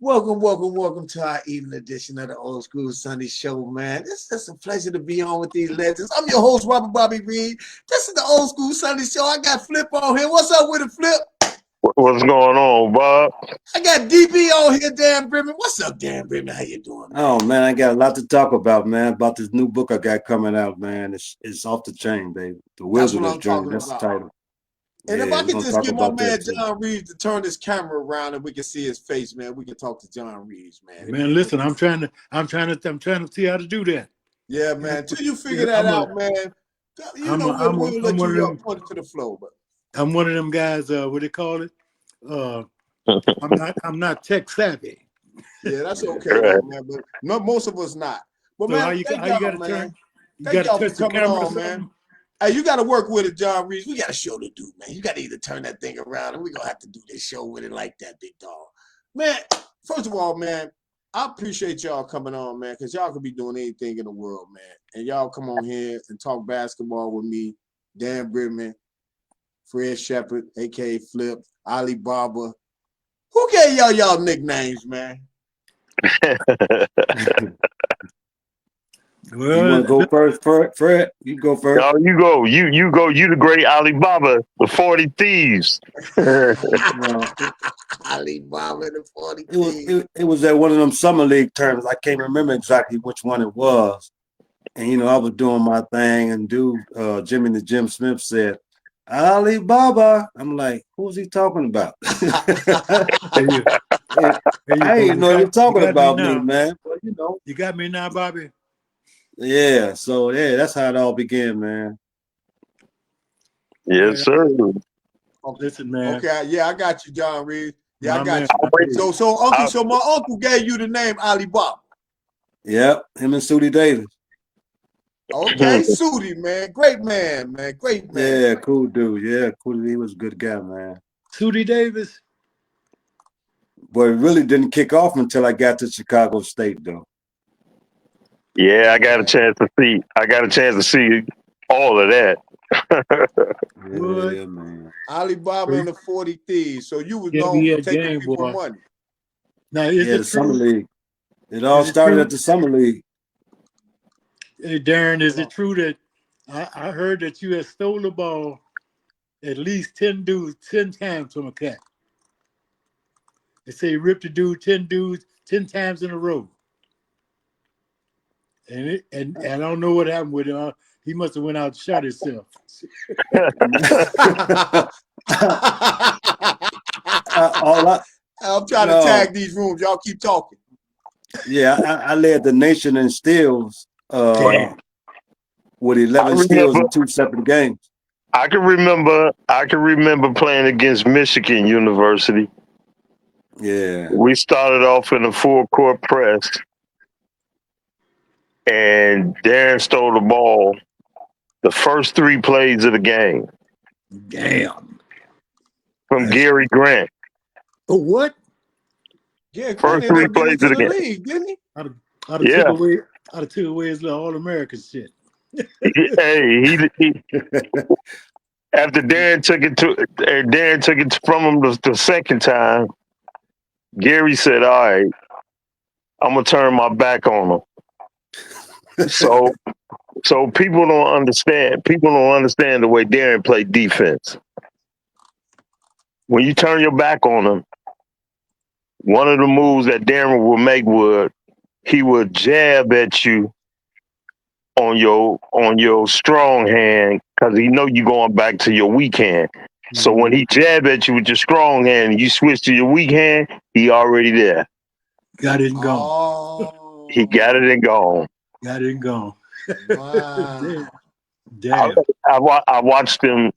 Welcome to our evening edition of the Old School Sunday Show, man. It's a pleasure to be on with these legends. I'm your host, Robert Bobby Reed. This is the Old School Sunday Show. I got Flip on here. What's up with it, Flip? What's going on, Bob? I got DB on here, Dan Brimman. What's up, Dan Brimman? How you doing, man? Oh man, I got a lot to talk about, man. About this new book I got coming out, man. It's off the chain, baby. The Wilderness Journey. That's the title. And if I could just get my man John Reeves to turn his camera around and we can see his face, man, we can talk to John Reeves, man. Man, listen, I'm trying to see how to do that. Yeah, man. Until you figure that out, man. You know we'll let you point it to the flow, but I'm one of them guys. What they call it? I'm not tech savvy. Yeah, that's okay, man. But most of us not. But so man, how you got to turn? You got to touch the camera on, man. Hey, you got to work with it, John Reeves. We got a show to do, man. You got to either turn that thing around, and we're gonna have to do this show with it like that, big dog. Man, first of all, man, I appreciate y'all coming on, man, because y'all could be doing anything in the world, man. And y'all come on here and talk basketball with me, Dan Bridman, Fred Shepard, aka Flip, Alibaba. Who gave y'all nicknames, man? Well, you want to go first, Fred? You go first. No, you go. You go. You the great Alibaba, the 40 Thieves. Alibaba, the 40 Thieves. It was at one of them summer league tournaments. I can't remember exactly which one it was. And I was doing my thing, and Jimmy the Jim Smith said, "Alibaba." I'm like, who's he talking about? I ain't know he was talking about me, man. But you got me now, Bobby. Yeah, so that's how it all began, man. Yes, sir. Listen, man. Okay, yeah, I got you, John Reeves. Yeah, I got you. So my uncle gave you the name Alibaba. Yep, him and Sudi Davis. Okay, Sudi, man. Great man. Yeah, cool dude. Yeah, cool. He was a good guy, man. Sudi Davis. But it really didn't kick off until I got to Chicago State, though. Yeah, I got a chance to see all of that. Yeah, man. Alibaba and the 40 Thieves. So you was known for taking people money. Now, the summer league. It all started at the summer league. Hey, Darren, is it true that I heard that you had stole the ball at least 10 times from a cat? They say you ripped a dude 10 times in a row. And I don't know what happened with him. He must have went out and shot himself. I'm trying to tag these rooms. Y'all keep talking. Yeah, I led the nation in steals with 11 steals in 2 separate games. I can remember playing against Michigan University. Yeah. We started off in a full court press, and Darren stole the ball the first 3 plays of the game. Damn. From Gary Grant. Oh, what? Yeah, first 3 plays of the league, didn't he? I'd have took away his little All-American shit. Hey, he after Darren took it from him the second time, Gary said, "All right, I'm gonna turn my back on him." So people don't understand. People don't understand the way Darren played defense. When you turn your back on him, one of the moves that Darren would make he would jab at you on your strong hand because he know you going back to your weak hand. Mm-hmm. So when he jab at you with your strong hand and you switch to your weak hand, he already there. Got it and gone. Oh. He got it and gone. Got it and gone. Wow. Damn. I watched him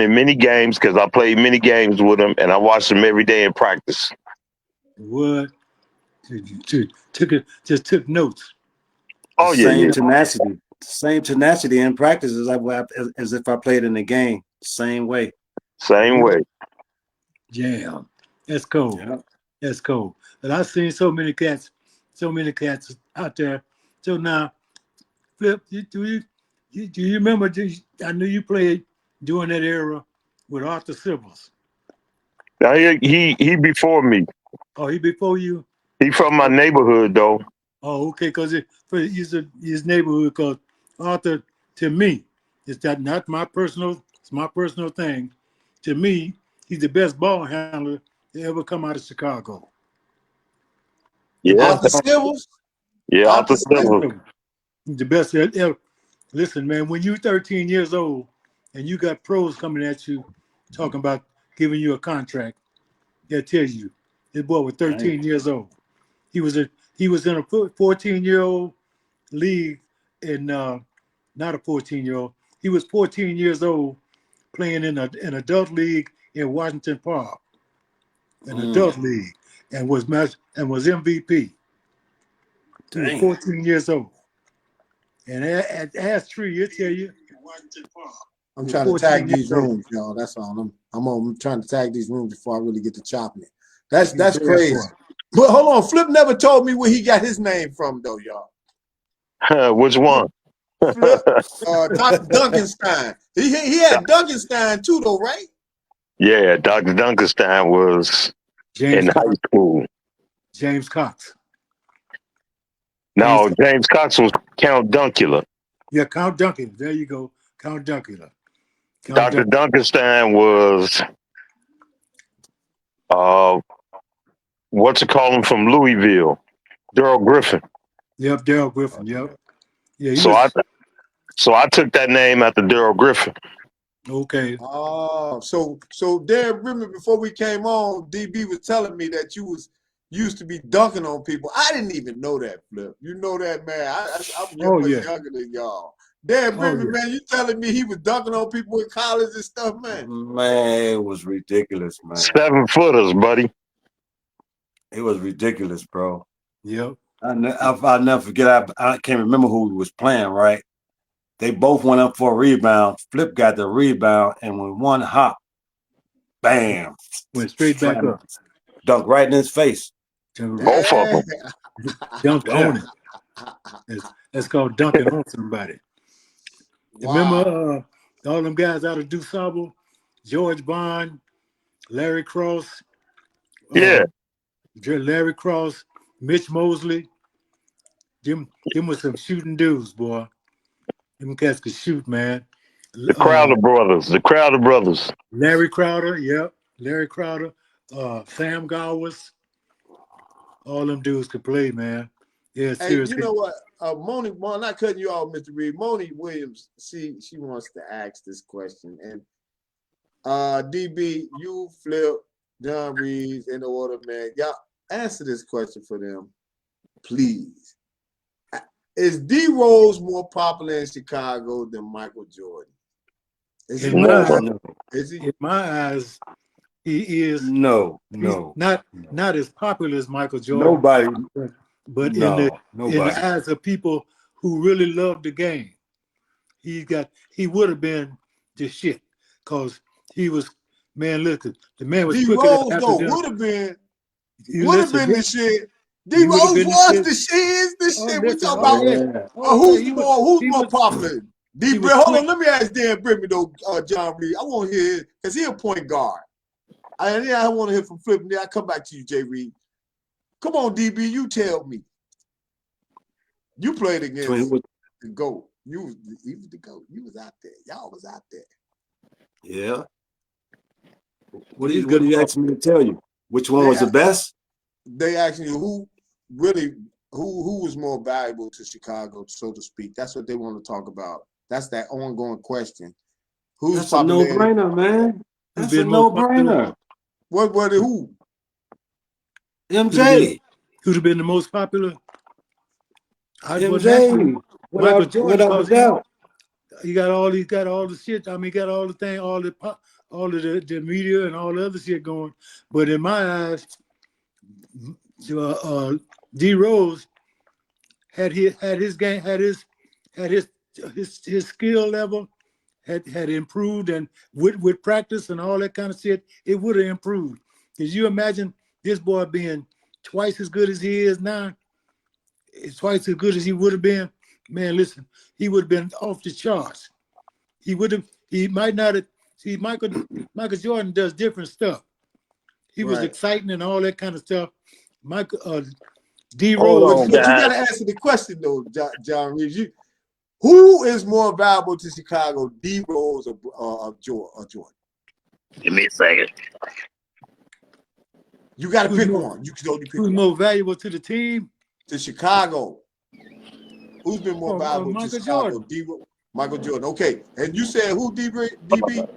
in many games because I played many games with him, and I watched him every day in practice. What? Just took notes. Oh yeah, tenacity. Same tenacity in practice as if I played in the game. Same way. Same way. Damn. That's cool. Yeah. That's cool. And I've seen so many cats out there. So now, Flip, do you remember? I knew you played during that era with Arthur Symbols. Now he before me. Oh, he before you. He from my neighborhood though. Oh, okay, because his neighborhood. Because Arthur, to me, is that not my personal? It's my personal thing. To me, he's the best ball handler to ever come out of Chicago. The Yeah, best Arthur ball. Silvers. yeah, Arthur Arthur Silver. Silvers. He's the best ever. Listen, man, when you're 13 years old and you got pros coming at you talking about giving you a contract, that tells you this boy was 13 years old. He was in a 14-year-old league in not a 14-year-old. He was 14 years old playing in an adult league in Washington Park, an adult league, and was MVP. He was Damn. 14 years old. And ask Tree, he'll tell you. I'm trying to tag these rooms, y'all. That's all. I'm trying to tag these rooms before I really get to chopping it. That's crazy. But hold on, Flip never told me where he got his name from, though, y'all. Which one? Flip, Dr. Duncanstein. He had Duncanstein too, though, right? Yeah, Dr. Duncanstein was James in Cox. high school. James Cox. No, James Cox was Count Dunkula. Yeah, Count Duncan. There you go. Count Dunkula. Dr. Duncanstein was what's it call him from Louisville? Daryl Griffin. Yep, Daryl Griffin. Yep. Yeah. So I took that name after Daryl Griffin. Okay. Oh, so Darren, remember before we came on, DB was telling me that you used to be dunking on people. I didn't even know that, Flip. You know that, man. I'm much younger than y'all. Darren Brimley, man, you telling me he was dunking on people in college and stuff, man? Man, it was ridiculous, man. 7-footers, buddy. It was ridiculous, bro. Yep. I'll never forget. I can't remember who was playing, right? They both went up for a rebound. Flip got the rebound, and with one hop, bam, went straight back up. Dunked right in his face. Both of them. Dunked on it. That's called dunking on somebody. Wow. Remember all them guys out of DuSable? George Bond, Larry Cross. Yeah. Larry Cross, Mitch Mosley. Them was some shooting dudes, boy. Them cats could shoot, man. The Crowder brothers. The Crowder brothers. Larry Crowder, yep. Larry Crowder. Sam Gowers. All them dudes could play, man. Yeah, seriously. Hey, you know what? Moni, not cutting you off, Mr. Reed. Moni Williams, she wants to ask this question. And DB, you, Flip, John Reeves, in order, man. Y'all answer this question for them, please. Is D Rose more popular in Chicago than Michael Jordan? In my eyes, he is no. Not as popular as Michael Jordan. Nobody. But in the eyes of people who really love the game, he would have been the shit. Cause he was, man, look, the man was D Rose though would have been the shit. D Rose was the shit. Is the shit we talk about? Who's more popular? Hold on, let me ask Dan Brimley though, John Reed. I want to hear because he's a point guard. I want to hear from Flip. And then I come back to you, Jay Reed. Come on, DB, you tell me. You played against the GOAT. He was the GOAT. You was out there. Y'all was out there. Yeah. What do you ask me to tell you? Which one was the best? They asking you who was more valuable to Chicago, so to speak. That's what they want to talk about. That's that ongoing question. That's a no-brainer, man. That's a no-brainer. Who? MJ. Who'd have been the most popular? MJ. Michael Jordan, without a doubt. He got all the shit. I mean, got all the thing, all of the media and all the other shit going. But in my eyes, D Rose had his game, had his skill level had improved, and with practice and all that kind of shit, it would have improved. Could you imagine this boy being twice as good as he is now? It's twice as good as he would have been. Man, listen, he would have been off the charts. He might not have. See, Michael Jordan does different stuff. he was Right. exciting and all that kind of stuff. Michael D Hold Rose. on, But you got guys. to answer the question though, John Reeves. Who is more valuable to Chicago, D Rose or Jordan? Give me a second. You got to Who's pick more- one. You can only pick Who's one. more valuable to the team? To Chicago. Who's been more valuable to Michael Chicago? Jordan. D Rose, Michael Jordan. Okay, and you said who? DB?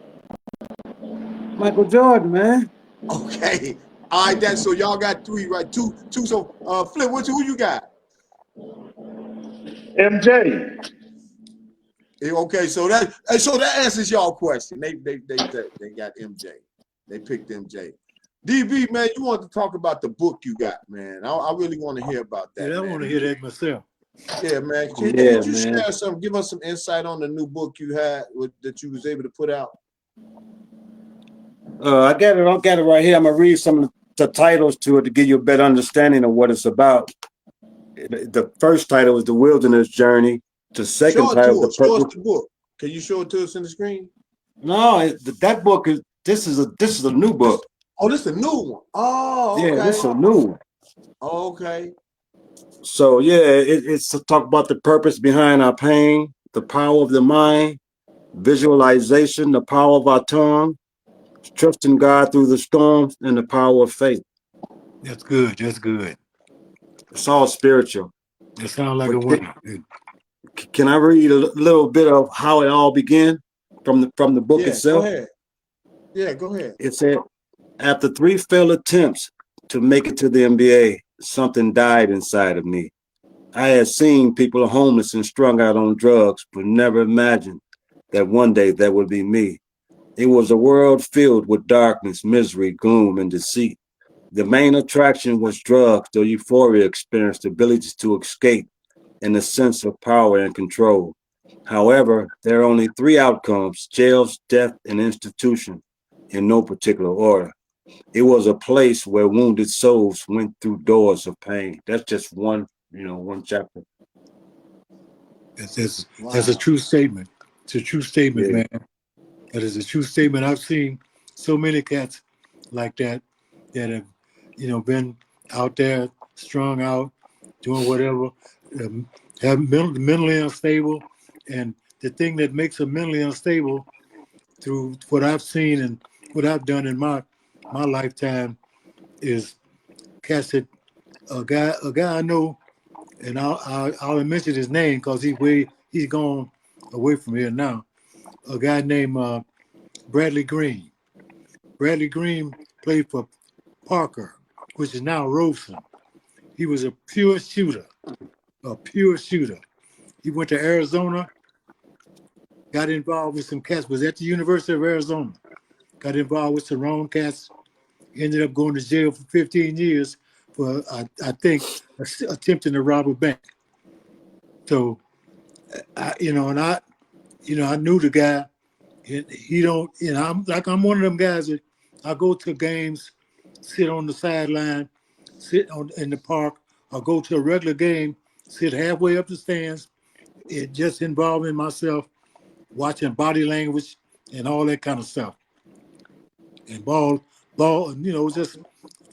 Michael Jordan, man. Okay. All right, so y'all got three, right? Two. So Flip, who you got? MJ. Okay, so that answers y'all question. They got MJ. They picked MJ. DB, man, you want to talk about the book you got, man. I really want to hear about that. Yeah, I man. want to hear that myself. Yeah, man. Can you share some, give us some insight on the new book you had that you was able to put out? I got it right here. I'm gonna read some of the titles to it to give you a better understanding of what it's about. The first title is The Wilderness Journey. The second title, show us the book. Can you show it to us in the screen? No, that book is this is a new book. Oh, this is a new one. Oh, okay. Yeah, this is a new one. Oh, okay. So yeah, it's to talk about the purpose behind our pain, the power of the mind, visualization, the power of our tongue, trusting God through the storms, and the power of faith. That's good. That's good. It's all spiritual. It sounds like a winner. Can I read a little bit of how it all began from the book itself? Go ahead. Yeah, go ahead. It said, after 3 failed attempts to make it to the NBA, something died inside of me. I had seen people homeless and strung out on drugs, but never imagined that one day that would be me. It was a world filled with darkness, misery, gloom, and deceit. The main attraction was drugs, the euphoria experience, the ability to escape, and the sense of power and control. However, there are only 3 outcomes: jails, death, and institution, in no particular order. It was a place where wounded souls went through doors of pain. That's just one chapter. That's a true statement. It's a true statement, man. That is a true statement. I've seen so many cats like that have, been out there, strung out, doing whatever, have mentally unstable. And the thing that makes them mentally unstable, through what I've seen and what I've done in my lifetime, is cats that a guy I know, and I'll mention his name because he's gone away from here now. A guy named Bradley Green. Bradley Green played for Parker, which is now Robeson. He was a pure shooter. He went to Arizona, got involved with some cats, was at the University of Arizona, got involved with some wrong cats, ended up going to jail for 15 years for, I think, attempting to rob a bank. So, I knew the guy. He don't, I'm one of them guys that I go to games, sit on the sideline, in the park, or go to a regular game, sit halfway up the stands, just involving myself, watching body language and all that kind of stuff. And ball, just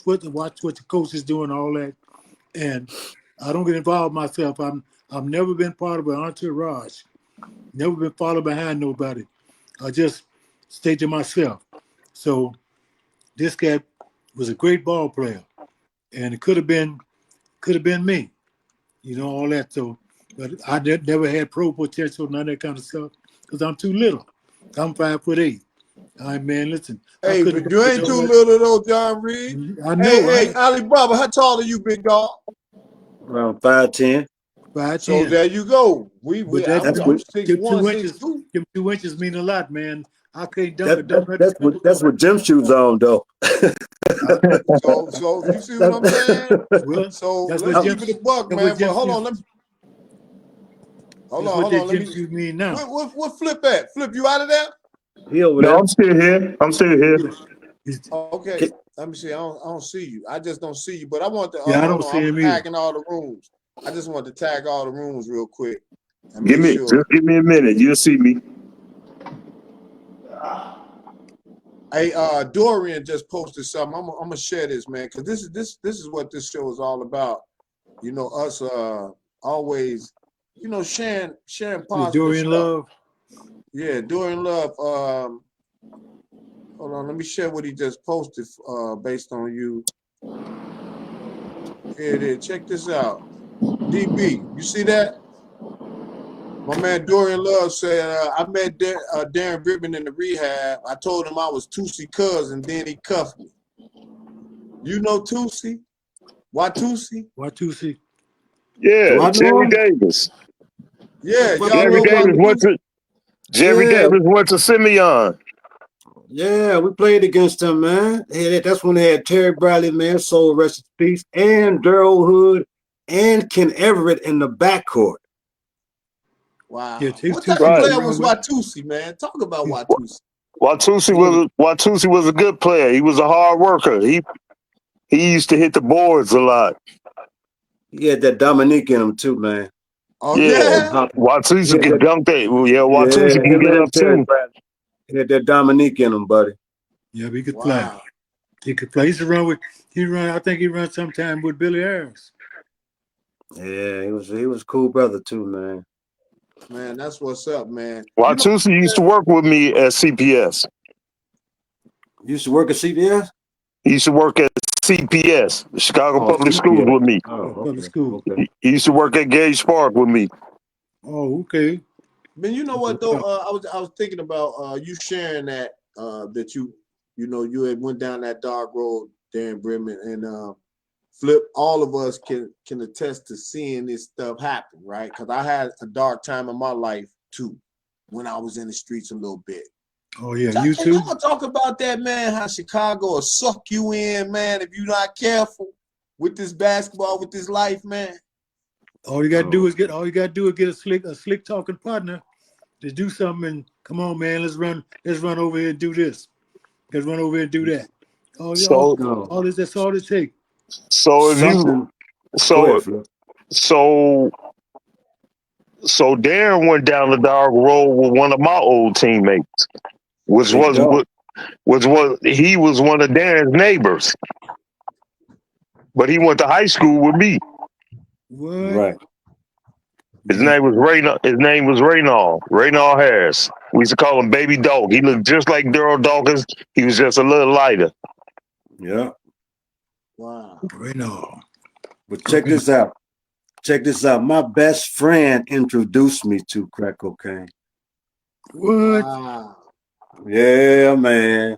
watch what the coach is doing, all that. And I don't get involved myself. I've never been part of an entourage, never been followed behind nobody. I just stay to myself. So this guy was a great ball player, and it could have been me, all that. So, but I never had pro potential, none of that kind of stuff, because I'm too little. I'm 5'8". Man, listen. Hey, but you ain't too little though, John Reed. I know. Hey, Alibaba, how tall are you, big dog? Around 5'10". 5'10". So there you go. I'm 6'1", 6'2". 2 inches mean a lot, man. I can't dunk a dunk. That's what gym shoes on, though. So you see what I'm saying? Well, so let's keep it a buck, man. But hold on, hold on. Let me. You mean now? What Flip at? Flip, you out of there? He over there. No, I'm still here. Okay. Let me see. I don't see you. I just don't see you. But I want to. I don't see him either. Tagging all the rooms. I just want to tag all the rooms real quick. Just give me a minute. You'll see me. Hey, Dorian just posted something. I'm gonna share this, man, because this is what this show is all about. You know, us always, you know, sharing positive Dorian stuff. Love. Yeah, Dorian Love. Hold on, let me share what he just posted based on you. Here it is. Check this out. DB, you see that? My man Dorian Love said, I met Darren Brittman in the rehab. I told him I was Tusi cousin, then he cuffed me. You know Tusi? Watusi? Watusi. Yeah, Do I know Jerry him? Davis. Yeah, What y'all Jerry know played Davis went Watusi? to Jerry Yeah, Davis went to Simeon. yeah, we played against them, man. That's when they had Terry Bradley, man, soul rest in peace, and Daryl Hood and Ken Everett in the backcourt. Wow. Yeah, What Tusi type of Right. was player around was with. Watusi, man? Talk about Watusi. Watusi was a good player. He was a hard worker. He used to hit the boards a lot. He had that Dominique in him too, man. Oh, Yeah, yeah? He Watusi had can that, dunk that. Yeah, yeah, Watusi can him get and up Terry too. Bradley. He had that Dominique in him, buddy. Yeah, he could play. Wow. He could play. He used to run with. I think he ran sometime with Billy Harris. Yeah, he was a cool brother too, man. Man, that's what's up, man. You know, Watusi used to work with me at CPS. You used to work at CBS? He used to work at CPS, the Chicago Oh, Public Schools, CBS. with me. Oh, Public okay, school. okay. He used to work at Gage Park with me. Oh, okay. man, you know what though? I was thinking about you sharing that that you had went down that dark road, Darren Brittman, and Flip. All of us can attest to seeing this stuff happen, right? Because I had a dark time in my life too, when I was in the streets a little bit. Oh yeah, Can you too. y'all talk about that, man? How Chicago will suck you in, man, if you're not careful with this basketball, with this life, man. All you gotta do is get a slick talking partner to do something. And come on, man, let's run over here and do this. Let's run over here and do that. Oh, So, No, that's all it takes. so if you, something. Go so, ahead, Flip. so, so Darren went down the dark road with one of my old teammates, which Big was dog. he was one of Darren's neighbors, but he went to high school with me. What? Right. His Yeah. name was Raynald Harris. We used to call him Baby Dog. He looked just like Daryl Dawkins. He was just a little lighter. Yeah. Wow. Right now. But check this out. Check this out. My best friend introduced me to crack cocaine. What? Wow. Yeah, man.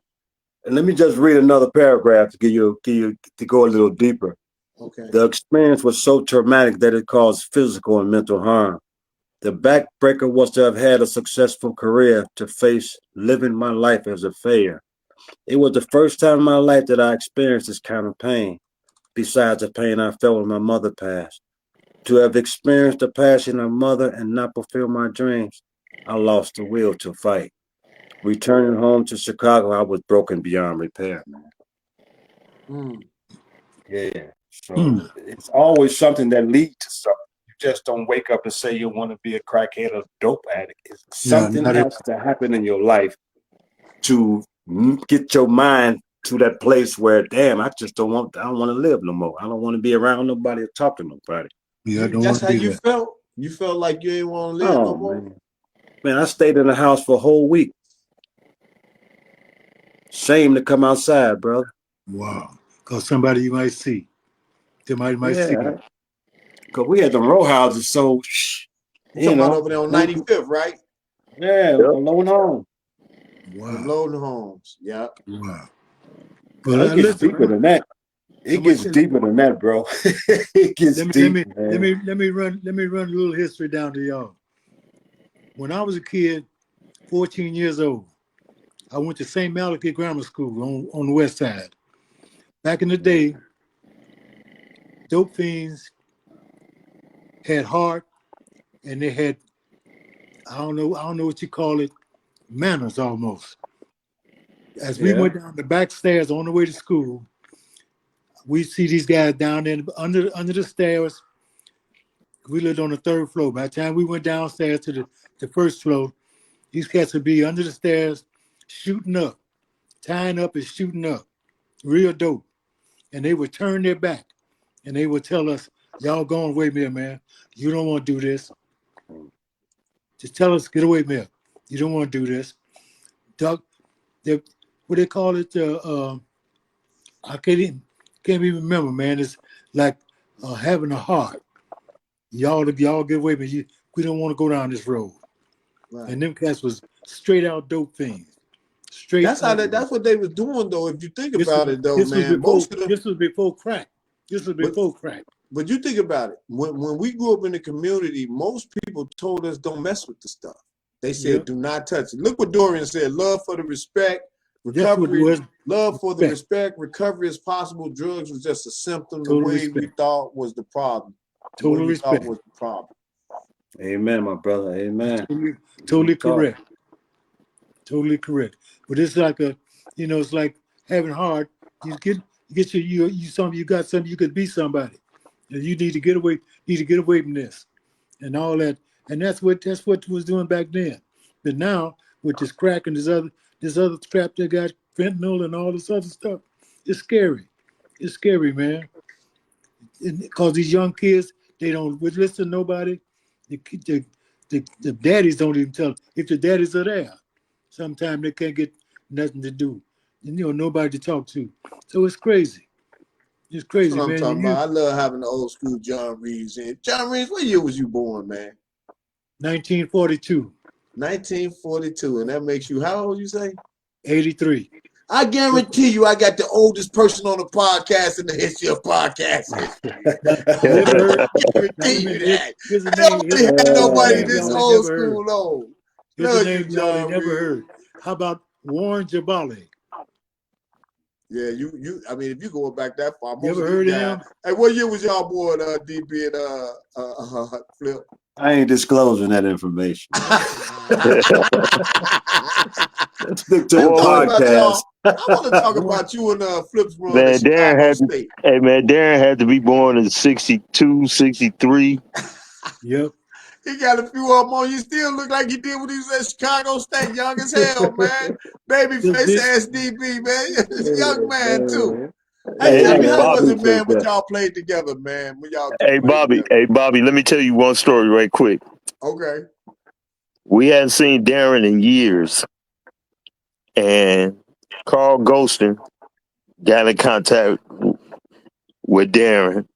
And let me just read another paragraph to give you to go a little deeper. Okay. The experience was so traumatic that it caused physical and mental harm. The backbreaker was to have had a successful career to face living my life as a failure. It was the first time in my life that I experienced this kind of pain, besides the pain I felt when my mother passed. To have experienced the passing of mother and not fulfill my dreams, I lost the will to fight. Returning home to Chicago, I was broken beyond repair, man. Mm. Yeah. So it's always something that leads to something. You just don't wake up and say you want to be a crackhead or dope addict. Yeah, Something has to happen in your life to get your mind to that place where, damn, I don't want to live no more. I don't want to be around nobody or talk to nobody. I don't That's want how to be you there. felt? You felt like you didn't want to live no Oh, more? man. Man, I stayed in the house for a whole week. Shame to come outside, brother. Wow. Because somebody you might see. Somebody might see Yeah. you. Because we had them row houses, so, You talking about over there on we- 95th, right? yeah, Yep. alone home. The Wow. Loden Homes. Yeah. Wow. Well, Well, it gets listen, deeper than that. It gets deeper than that, bro. It gets deep, man. let me run a little history down to y'all. When I was a kid, 14 years old, I went to St. Malachi Grammar School on the west side. Back in the day, dope fiends had heart and they had I don't know what you call it, manners almost. As we Yeah. went down the back stairs on the way to school, we see these guys down there under the stairs. We lived on the third floor. By the time we went downstairs to the first floor, these cats would be under the stairs shooting up, tying up and shooting up, real dope. And they would turn their back and they would tell us, y'all going away from here, man. You don't want to do this. Just tell us, get away from here. You don't want to do this. Doug, what they call it? I can't even remember, man. It's like having a heart. Y'all get away from here. We don't want to go down this road. Right. And them cats was straight out dope things. That's what they was doing though. If you think about it though, man, this was before crack. This was before crack. But you think about it. When we grew up in the community, most people told us don't mess with the stuff. They said do not touch it. Look what Dorian said: love for the respect, recovery, love for the respect, recovery is possible. Drugs was just a symptom. The way we thought was the problem. Total respect was the problem. Amen, my brother. Amen. Totally correct. Totally correct. But it's like it's like having heart. You got something. You could be somebody, and you need to get away. From this, and all that. And that's what was doing back then. But now with this crack and this other crap that got fentanyl and all this other stuff, it's scary. It's scary, man. Because these young kids, they don't listen to nobody. The daddies don't even tell them. If the daddies are there, sometimes they can't get nothing to do. And, nobody to talk to. So it's crazy. It's crazy, That's what man. I'm talking about. I love having the old school John Reeves in. John Reeves, what year was you born, man? 1942. 1942. And that makes you, how old you say? 83. I guarantee you I got the oldest person on the podcast in the history of podcasting. I guarantee you that. I don't really have nobody this old school old. Here's a name y'all never heard. How about Warren Jabali? Yeah, I mean, if you go back that far, you ever heard of him? Hey, what year was y'all born, DB and Flip? I ain't disclosing that information. Stick to the podcast. I want to talk about you and Flip's run Man, in Chicago State. Hey, man, Darren had to be born in 62, 63. Yep. He got a few of them on. You still look like you did when he was at Chicago State, young as hell, man. Babyface SDB, man. Young man, too. Hey, tell me, how was it, man, when y'all played together, man? When y'all Bobby, let me tell you one story right quick. Okay. We hadn't seen Darren in years. And Carl Ghostin got in contact with Darren.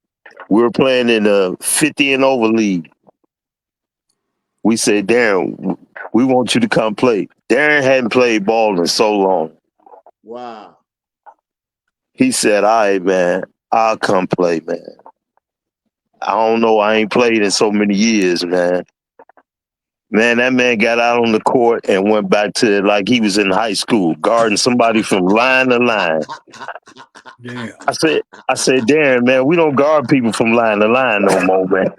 We were playing in the 50 and over league. We said, Darren, we want you to come play. Darren hadn't played ball in so long. Wow. He said, all right, man, I'll come play, man. I don't know. I ain't played in so many years, man. Man, that man got out on the court and went back to like he was in high school, guarding somebody from line to line. Yeah. I said, Darren, man, we don't guard people from line to line no more, man.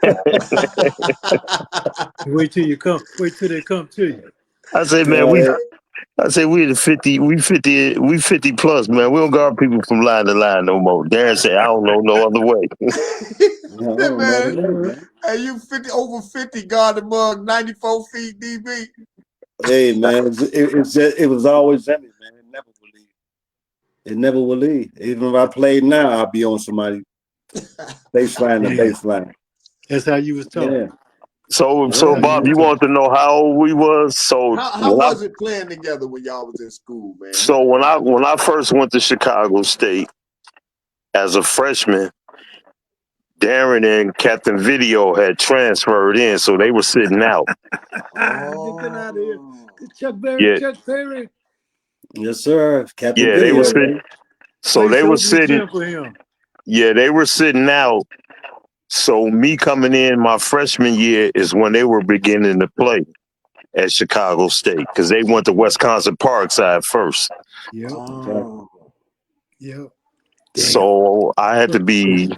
Wait till they come to you. I said, man, we the 50, we 50 plus, man. We don't guard people from line to line no more. Darren said, I don't know no other way. Man, hey, you over 50 guard the mug, 94 feet DB. Hey, man, it was always in it, man. It never will leave. Even if I played now, I'll be on somebody baseline to baseline. That's how you was talking. Yeah. So Bob, you want to know how old we was? So how was it playing together when y'all was in school, man? So when I first went to Chicago State as a freshman, Darren and Captain Video had transferred in, so they were sitting out. Get out of here. Chuck Berry, Chuck Berry. Yes, sir. Captain Video. They were sitting. So they were sitting. Yeah, they were sitting out. So me coming in my freshman year is when they were beginning to play at Chicago State because they went to Wisconsin Parkside first. Yep. Oh. Yep. So I had to be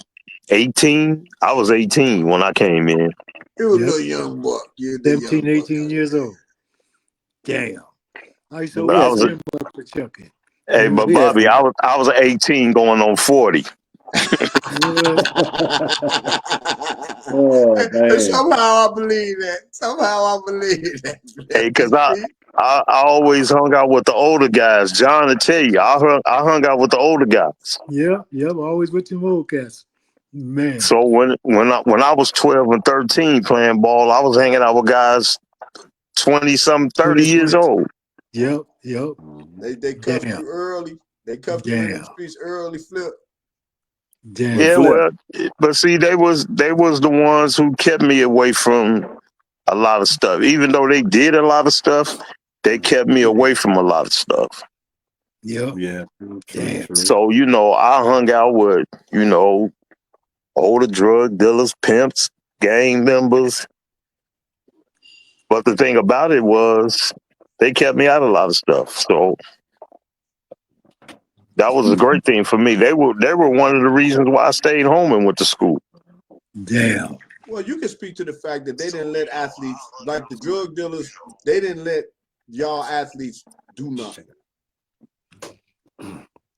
18. I was 18 when I came in. You was a little young buck. 17, 18 years old. Damn. I used to Chucky. Hey, but Bobby, I was 18 going on 40. Oh, somehow I believe that. Hey, because I always hung out with the older guys. John will tell you, I hung out with the older guys. Yep, always with them old cats. Man. So when I was 12 and 13 playing ball, I was hanging out with guys 20 some 30 years 20. old. Yep. They cuffed Damn. you early. They cuffed you in the streets early, Flip. Damn. Yeah, Flip. well, but see, they was the ones who kept me away from a lot of stuff. Even though they did a lot of stuff, they kept me away from a lot of stuff. Yep. Yeah. Damn. So, I hung out with, older drug dealers, pimps, gang members. But the thing about it was they kept me out of a lot of stuff. So that was a great thing for me. They were one of the reasons why I stayed home and went to school. Damn. Well, you can speak to the fact that they didn't let athletes, like the drug dealers, they didn't let y'all athletes do nothing.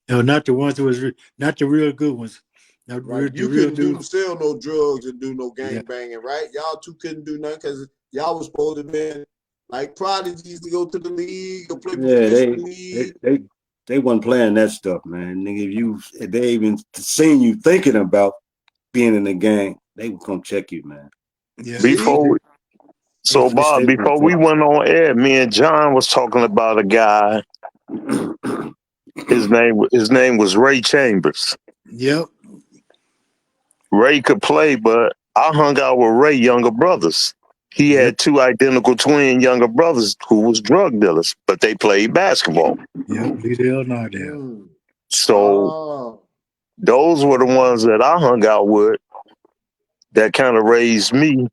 No, not the ones who was not the real good ones. Not Right? the You real couldn't dudes. sell no drugs and do no gang Yeah. banging, right? Y'all two couldn't do nothing because y'all was supposed to be like prodigies to go to the league or play Yeah, professional league. they wasn't playing that stuff, man. Nigga, if they even seen you thinking about being in the gang, they would come check you, man. Yeah. Before So Bob, They before we went on air, me and John was talking about a guy. His name was Ray Chambers. Yep. Ray could play, but I hung out with Ray younger brothers. He had two identical twin younger brothers who was drug dealers, but they played basketball. Yep. Liddell, Nardell. Mm. So Oh. those were the ones that I hung out with that kind of raised me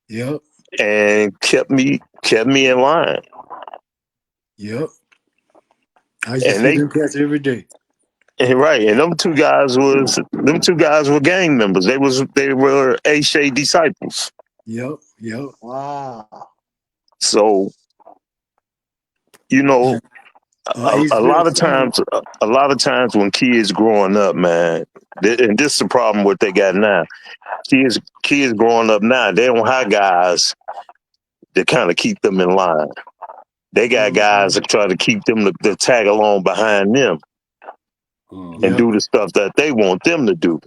Yep. and kept me in line. Yep. I used to And see them cats every day. right, and them two guys were gang members. They were A-Shay disciples. Yep. Wow. So, a Ace lot Real of Stone. times when kids growing up, man, and this is the problem what they got now. Kids growing up now, they don't have guys that kind of keep them in line. They got guys that try to keep them to tag along behind them and do the stuff that they want them to do.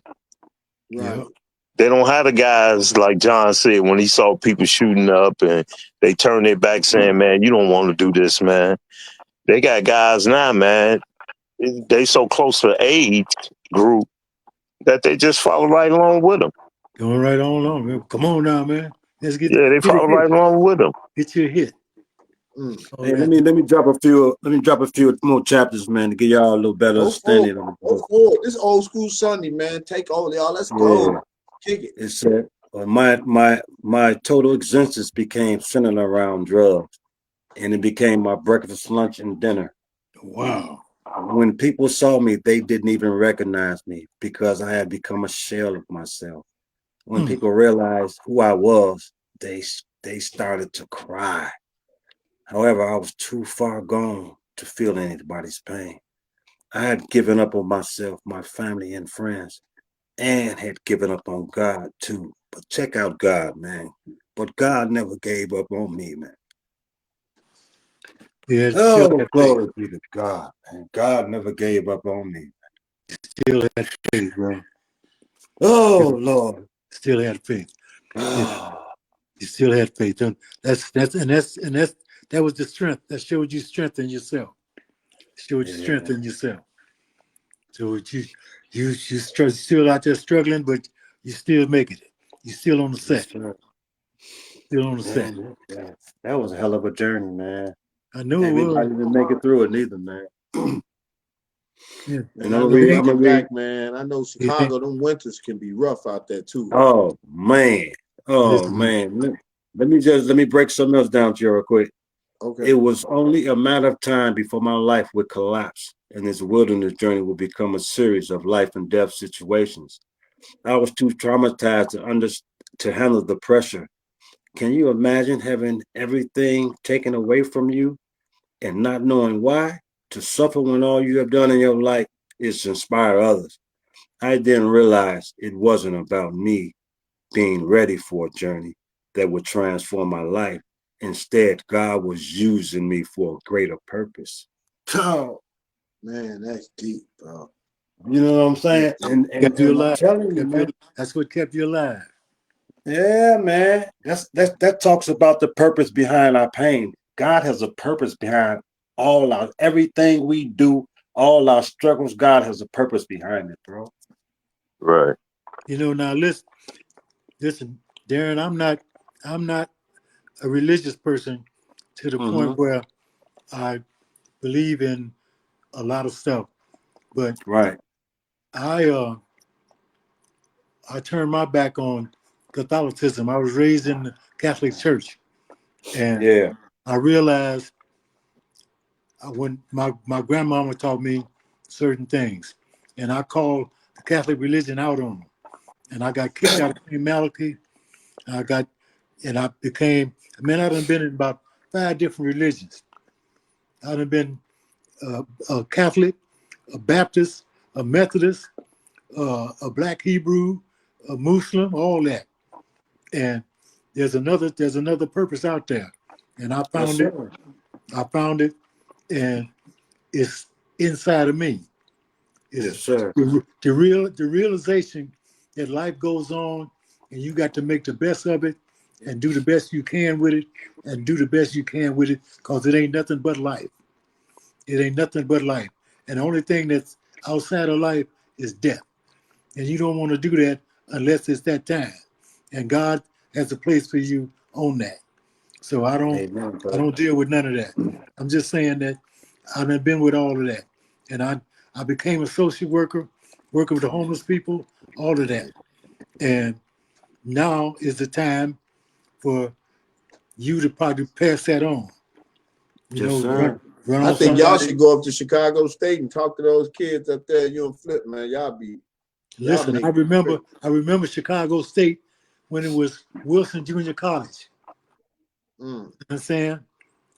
Right. Yep. They don't have the guys like John said when he saw people shooting up and they turn their back saying, "Man, you don't want to do this, man." They got guys now, man. They so close to age group that they just follow right along with them. Going right on along, man. Come on now, man. Let's get Yeah, they hit a follow right hit. along with them. Get you a hit. Hey, let me drop a few more chapters, man, to give y'all a little better understanding on the book. This old school Sunday, man. Take over, y'all. Let's go. Kick it. It said, my total existence became centered around drugs, and it became my breakfast, lunch, and dinner. Wow. When people saw me, they didn't even recognize me because I had become a shell of myself. When people realized who I was, they started to cry. However, I was too far gone to feel anybody's pain. I had given up on myself, my family, and friends, and had given up on God too. But check out God, man. But God never gave up on me, man. Yeah, Oh, glory be to God, man. God never gave up on me. Still had faith, bro. Oh, Lord. Still had faith. Oh. You still had faith. And that was the strength. That showed you strength in yourself. Showed you strength in yourself. So you still out there struggling, but you still making it. You still on the set. Still on the set. That was a hell of a journey, man. I know everybody didn't make it through it neither, man. Yeah. And I know looking back, man, I know Chicago, them winters can be rough out there too. Oh man. Oh man. Let me break something else down to you real quick. Okay. It was only a matter of time before my life would collapse and this wilderness journey would become a series of life and death situations. I was too traumatized to handle the pressure. Can you imagine having everything taken away from you and not knowing why? To suffer when all you have done in your life is to inspire others. I didn't realize it wasn't about me being ready for a journey that would transform my life Instead, God was using me for a greater purpose. Oh, man, that's deep, bro. You know what I'm saying? And Kept you and I'm alive. telling you, man. That's what kept you alive. Yeah, man. That talks about the purpose behind our pain. God has a purpose behind all our everything we do, all our struggles. God has a purpose behind it, bro. Right. You know, now listen, Darren, I'm not a religious person to the point where I believe in a lot of stuff, but Right. I turned my back on Catholicism. I was raised in the Catholic Church, and Yeah. I realized when my grandmama taught me certain things, and I called the Catholic religion out on them, and I got kicked out of St. Malachy. I became, man, I done been in about 5 different religions. I done been a Catholic, a Baptist, a Methodist, a Black Hebrew, a Muslim, all that. And there's another purpose out there, and I Yes, found it. sir. I found it, and it's inside of me. Yes, It's sir. the realization that life goes on, and you got to make the best of it, and do the best you can with it, and do the best you can with it, because it ain't nothing but life. It ain't nothing but life, and the only thing that's outside of life is death, and you don't want to do that unless it's that time, and God has a place for you on that. So Amen, I brother. don't deal with none of that. I'm just saying that I've been with all of that, and I became a social worker, working with the homeless people, all of that, and now is the time for you to probably pass that on. You Yes, know, sir. run I on think y'all somebody. should go up to Chicago State and talk to those kids up there. You and Flip, man. Y'all Listen, make I it remember great. Chicago State when it was Wilson Junior College. Mm. You know what I'm saying?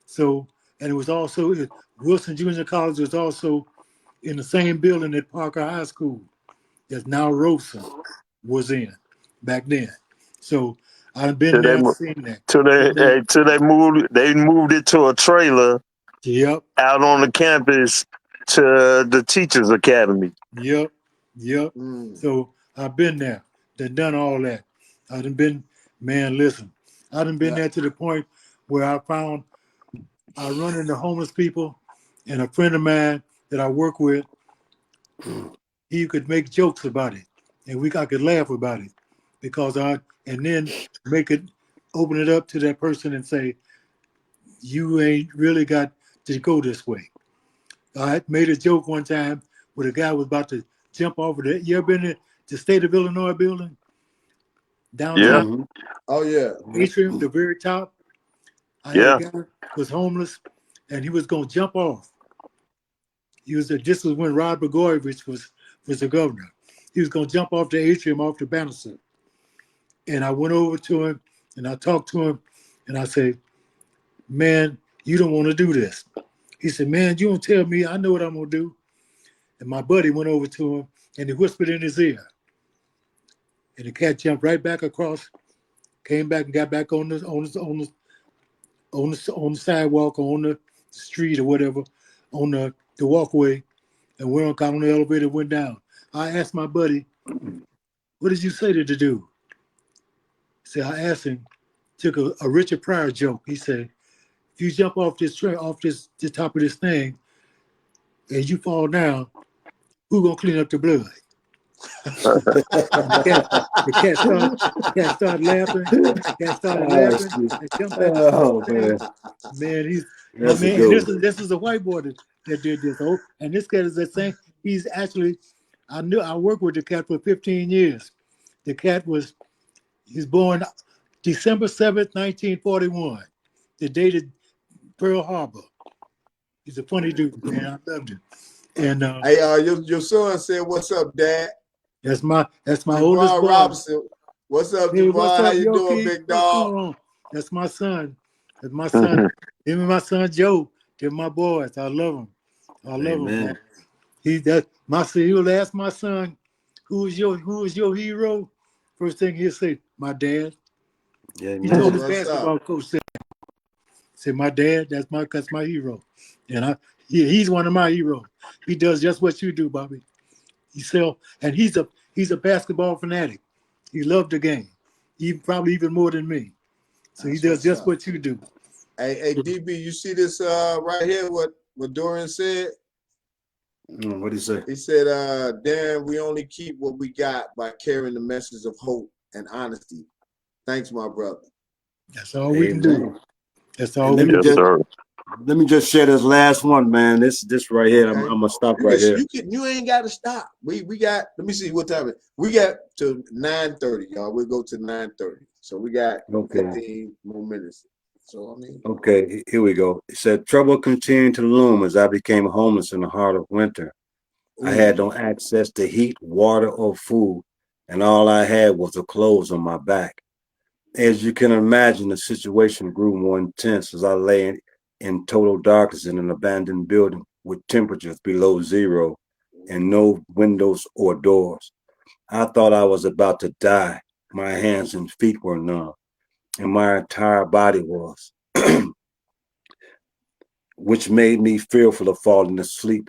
So, and it was also Wilson Junior College was also in the same building that Parker High School, that's now Rosen, was in back then. So I've been Till they there, mo- seen that. till they moved it to a trailer Yep, out on the campus to the teachers academy. yep, yep. Mm. So I've been there, done all that. I done been, man, listen, I done been Yeah. there to the point where I run into homeless people, and a friend of mine that I work with, he could make jokes about it, and I could laugh about it, and then make it, open it up to that person and say, you ain't really got to go this way. I made a joke one time where a guy was about to jump off of the, you ever been in the State of Illinois building? Yeah, Downtown Oh yeah. atrium, the very top. I had a yeah. guy who was homeless, and he was going to jump off. This was when Rod Blagojevich was the governor. He was going to jump off the atrium, off the banister. And I went over to him, and I talked to him, and I said, man, you don't want to do this. He said, man, you don't tell me. I know what I'm going to do. And my buddy went over to him, and he whispered in his ear. And the cat jumped right back across, came back and got back on the sidewalk, or on the street or whatever, on the walkway, and went on, got on the elevator, went down. I asked my buddy, what did you say to the dude? He said, I asked him, took a Richard Pryor joke. He said, if you jump off this train, off the top of this thing, and you fall down, who gonna clean up the blood? And the cat started laughing. Cat started Oh, laughing shit. and jumped back up on Oh, the thing. man. Man, That's a and good one. this is a white boy that did this. Oh, and this cat is the same. He's actually, I worked with the cat for 15 years. The cat he's born December 7th, 1941, the day that Pearl Harbor. He's a funny dude, man. I loved him. And Hey, your son said, "What's up, Dad?" that's my oldest Javon boy. Robinson. What's up, Hey, what's Javon? How up, you doing, Yoki? big What's dog? going on? That's my son. That's my son. Him and my son Joe. They're my boys. I love them. I love them, man. Amen. He will ask my son, who is your hero? First thing he'll say, my dad. He Amen. told That's his what's up. basketball coach that. Say, my dad, that's my hero. And he's one of my heroes. He does just what you do, Bobby. And he's a basketball fanatic. He loved the game. Probably even more than me. So he does just what you do. Hey, DB, you see this right here? What Dorian said? What did he say? He said, "Darren, we only keep what we got by carrying the message of hope and honesty. Thanks, my brother." That's all we can do. That's all we can Yes, do. sir. Let me just share this last one, man. This right here. Okay. I'm gonna stop right here. You ain't got to stop. We got. Let me see what time it. We got to 9:30, y'all. We'll go to 9:30. So we got 15 more minutes. So I mean. Okay, here we go. It said, trouble continued to loom as I became homeless in the heart of winter. I had no access to heat, water, or food, and all I had was the clothes on my back. As you can imagine, the situation grew more intense as I lay in total darkness in an abandoned building with temperatures below zero and no windows or doors. I thought I was about to die. My hands and feet were numb, and my entire body was, which made me fearful of falling asleep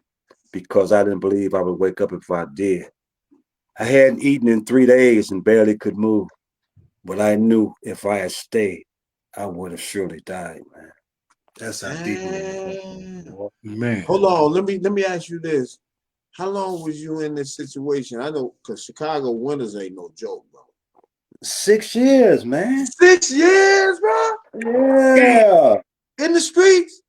because I didn't believe I would wake up if I did. I hadn't eaten in 3 days and barely could move, but I knew if I had stayed, I would have surely died, man. That's how deep it was. Man. Hold on, let me ask you this. How long was you in this situation? I know, because Chicago winters ain't no joke, bro. 6 years, man. 6 years, bro? Yeah. In the streets?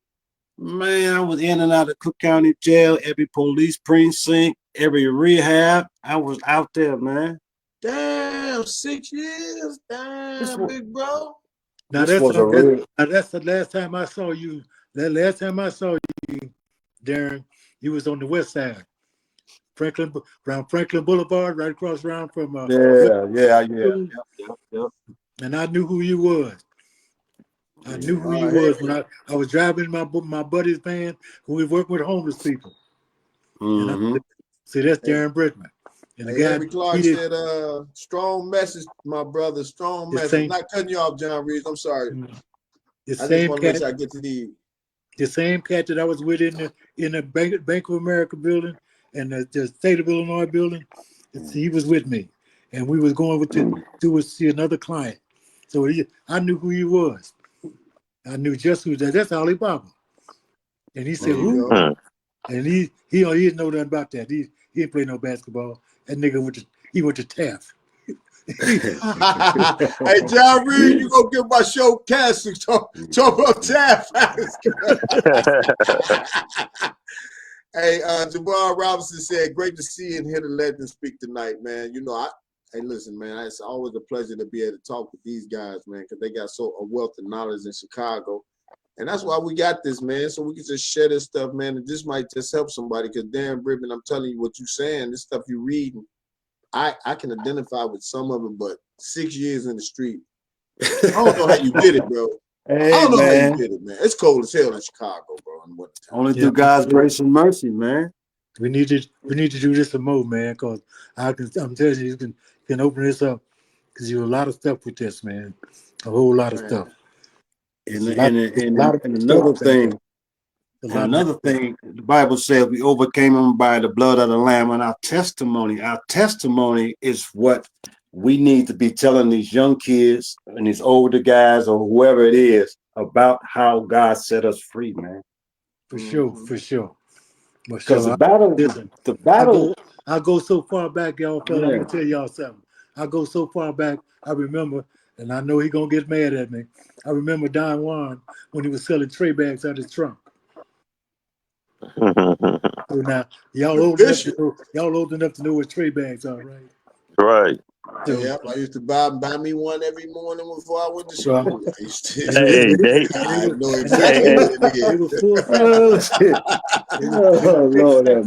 Man, I was in and out of Cook County Jail, every police precinct, every rehab. I was out there, man. Damn, 6 years? Damn, big bro. Now that's the last time I saw you. That last time I saw you, Darren, you was on the west side. Around Franklin Boulevard, right across around from yeah. Yep. And I knew who you was. I knew who you was when I was driving my buddy's van who was working with homeless people. Mm-hmm. See, that's Darren Brickman. And the guy Henry Clark said, strong message, my brother, strong message. Not cutting you off, John Reeves. I'm sorry. I just want to make sure I get to the same cat that I was with in the Bank of America building and the State of Illinois building. He was with me, and we was going to see another client. So I knew who he was. I knew just who that. That's Ali Baba. And he said, "Who?" And he didn't know nothing about that. He didn't play no basketball. That nigga went to Taft. Hey, John Reed, you gonna give my show cash to talk about Taft? Hey, Jabbar Robinson said, "Great to see and hear the legend speak tonight, man. You know, hey, listen, man, it's always a pleasure to be able to talk with these guys, man, because they got a wealth of knowledge in Chicago. And that's why we got this, man, so we can just share this stuff, man, and this might just help somebody, because Darren Brickman, I'm telling you what you're saying, this stuff you read, I can identify with some of it, but 6 years in the street, I don't know how you did it, bro. Hey, I don't know how you did it, man. It's cold as hell in Chicago, bro. Only through God's grace and mercy, man. We need to do this some more, man, because I'm telling you can open this up, because you do a lot of stuff with this, man. A whole lot of stuff. And another thing, the Bible says we overcame them by the blood of the Lamb and our testimony. Our testimony is what we need to be telling these young kids and these older guys or whoever it is about how God set us free, man. For sure. Because the battle. I go so far back, y'all fellas. I'm gonna tell y'all something. I go so far back. I remember, and I know he gonna get mad at me. I remember Don Juan when he was selling tray bags out his trunk. So now y'all old enough to know what tray bags are, right? Right. So, yep, I used to buy me one every morning before I went to school. I used to. I know exactly what it is. They were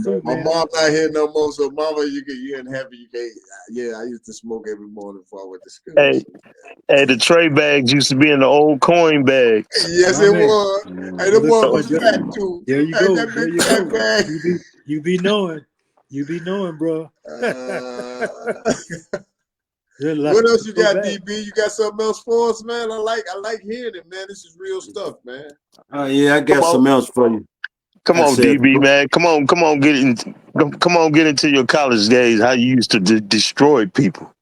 full. My mom not here no more, so mama, you ain't happy. You can't. Yeah, I used to smoke every morning before I went to school. Hey, the tray bags used to be in the old coin bag. Yes, it was. Hey, the boy was fat too. There you go. That big fat bag. You be knowing. You be knowing, bro. What else you go got, back. DB? You got something else for us, man? I like hearing it, man. This is real stuff, man. Yeah, I got Come on, something else for you. come I on, said, DB man. Come on, get into your college days. How you used to destroy people.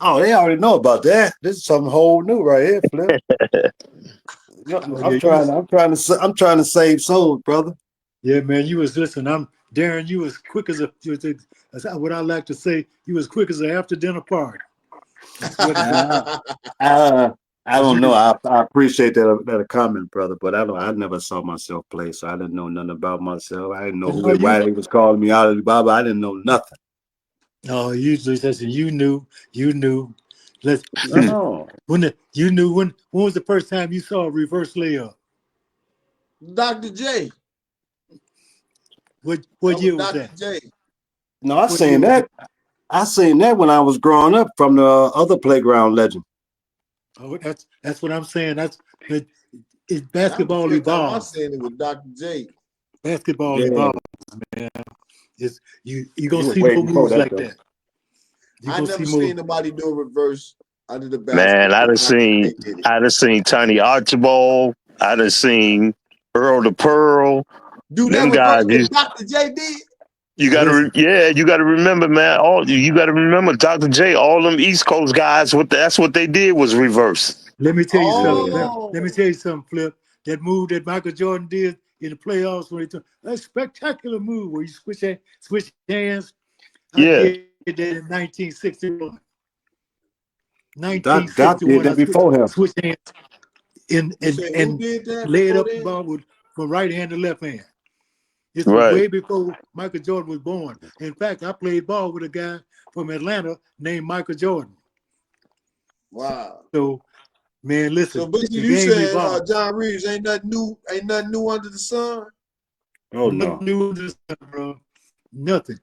oh, they already know about that. This is something whole new right here, Flip. Oh, I'm yeah, trying to save souls, brother. yeah, man. You was listen. I'm Darren. You was quick as what I like to say. You was quick as an after dinner party. That's what it is. I don't know. I appreciate that comment, brother, but I never saw myself play, so I didn't know nothing about myself. I didn't know No, why they was calling me Ali Baba. I didn't know nothing. no, usually listen. You knew. Let's listen. Oh, When was the first time you saw a reverse layup? Dr. J. What That was year was Dr. that? J. no, I What year seen was that. I seen that when I was growing up from the other playground legend. Oh, that's what I'm saying. It's That was basketball the first time I evolves. seen it with Dr. J. Basketball Yeah, evolves, man. You it gonna was see way more before moves that like though. that. You I gonna never see more. seen nobody do a reverse under the basket, Man, but Dr. J did it. I done seen Tiny Archibald. I done seen Earl the Pearl. Dude, that Them reverse guys, that Dr. J did? Listen, you gotta remember, man. You gotta remember, Dr. J. All them East Coast guys, that's what they did was reverse. let me tell you something. Yeah. Let me Oh. tell you something, Flip. That move that Michael Jordan did in the playoffs when he took a spectacular move where you switch hands. I Yeah, did that in 1961. Doc did 1961, I that before him. switched hands and You and say who and did that laid before up the then? ball from right hand to left hand. This was right. way before Michael Jordan was born. In fact, I played ball with a guy from Atlanta named Michael Jordan. Wow. So, man, So listen, basically the you game said evolves. John Reeves ain't nothing new under the sun. Oh Nothing no. new in this, bro. Nothing.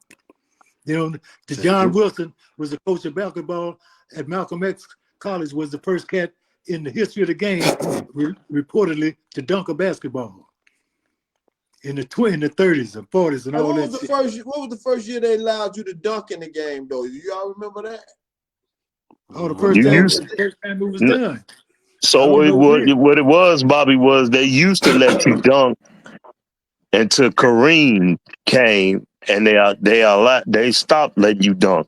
You know, the John Wilson was the coach of basketball at Malcolm X College, was the first cat in the history of the game, reportedly, to dunk a basketball in the 30s and 40s and Hey, all that shit. what was the first year they allowed you to dunk in the game though? You all remember that? Oh, the I'm first You time, telling used you. the first time it was n- done. I so don't know when. what it was, Bobby, was they used to let you dunk until Kareem came, and they stopped letting you dunk.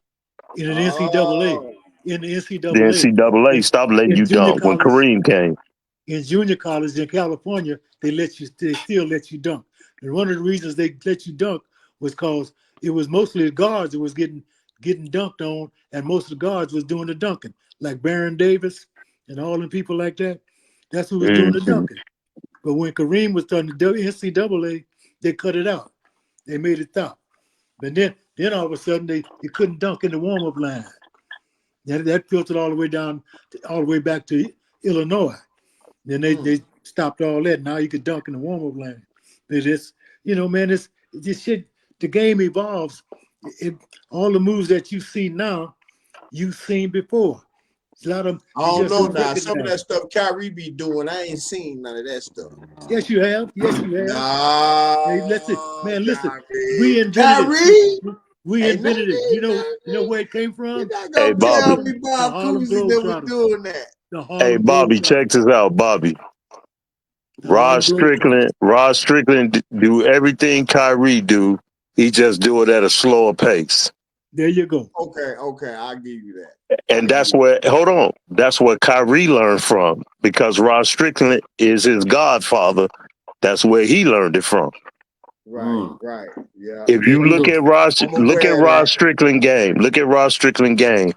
In an NCAA, Oh. in the The NCAA, NCAA in, stopped letting in you junior dunk when college, Kareem came. in junior college in California, they still let you dunk. And one of the reasons they let you dunk was because it was mostly the guards that was getting dunked on, and most of the guards was doing the dunking, like Baron Davis and all the people like that. That's who was doing the Mhm. dunking. But when Kareem was done the NCAA, they cut it out. They made it stop. But then all of a sudden you couldn't dunk in the warm-up line. That filtered all the way down, all the way back to Illinois. Then they stopped all that. Now you could dunk in the warm-up line. It's man, it's this shit. The game evolves. It, all the moves that you see now, you've seen before. A lot of them, I you don't just know don't now. Some of recognize that it. stuff Kyrie be doing, I ain't seen none of that stuff. Yes, you have. Yes, you have. Hey, let's see, No, man. Listen, we Kyrie. invented it. Kyrie? We Ain't invented it. nothing, You know where it came you're from? not Hey gonna Bobby, tell Harlem, me the Bob Harlem Cousy never Globetrotters. doing that. The Harlem Check Globetrotters. this out, Bobby. The Harlem Globetrotters. Rod Strickland do everything Kyrie do. He just do it at a slower pace. There you go. Okay, I'll give you that. And I'll give that's you where, hold on, that's where Kyrie learned from because Rod Strickland is his godfather. That's where he learned it from. right. Yeah. If There you you go. I'm aware of that. Look at Rod Strickland game.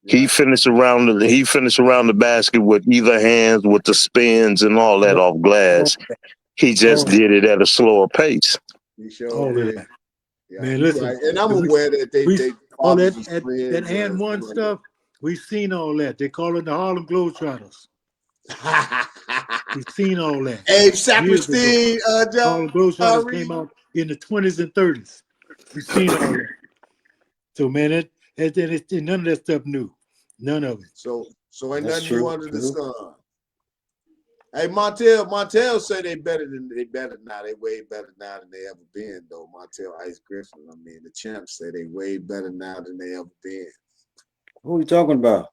Yeah. He finished around the basket with either hands, with the spins and all that All, off all, glass. He just all, did it at a slower pace. You sure all of did. that. Yeah, Man, you're listen. right. And I'm We, aware that we they all fathers that was that friends and and one stuff like stuff. We've seen all that. They call it the Harlem Globetrotters. that. We've seen all that Abe years ago. Saperstein, Harlem John Globetrotters came Reed. out in the 20s and 30s. We've seen all that. So man, none of that stuff new. None of it. So ain't That's nothing new true. under the True. sun. Hey, Montel say they better now. They way better now than they ever been though. Montel Ice Griffin. I mean, the champs say they way better now than they ever been. Who are you talking about?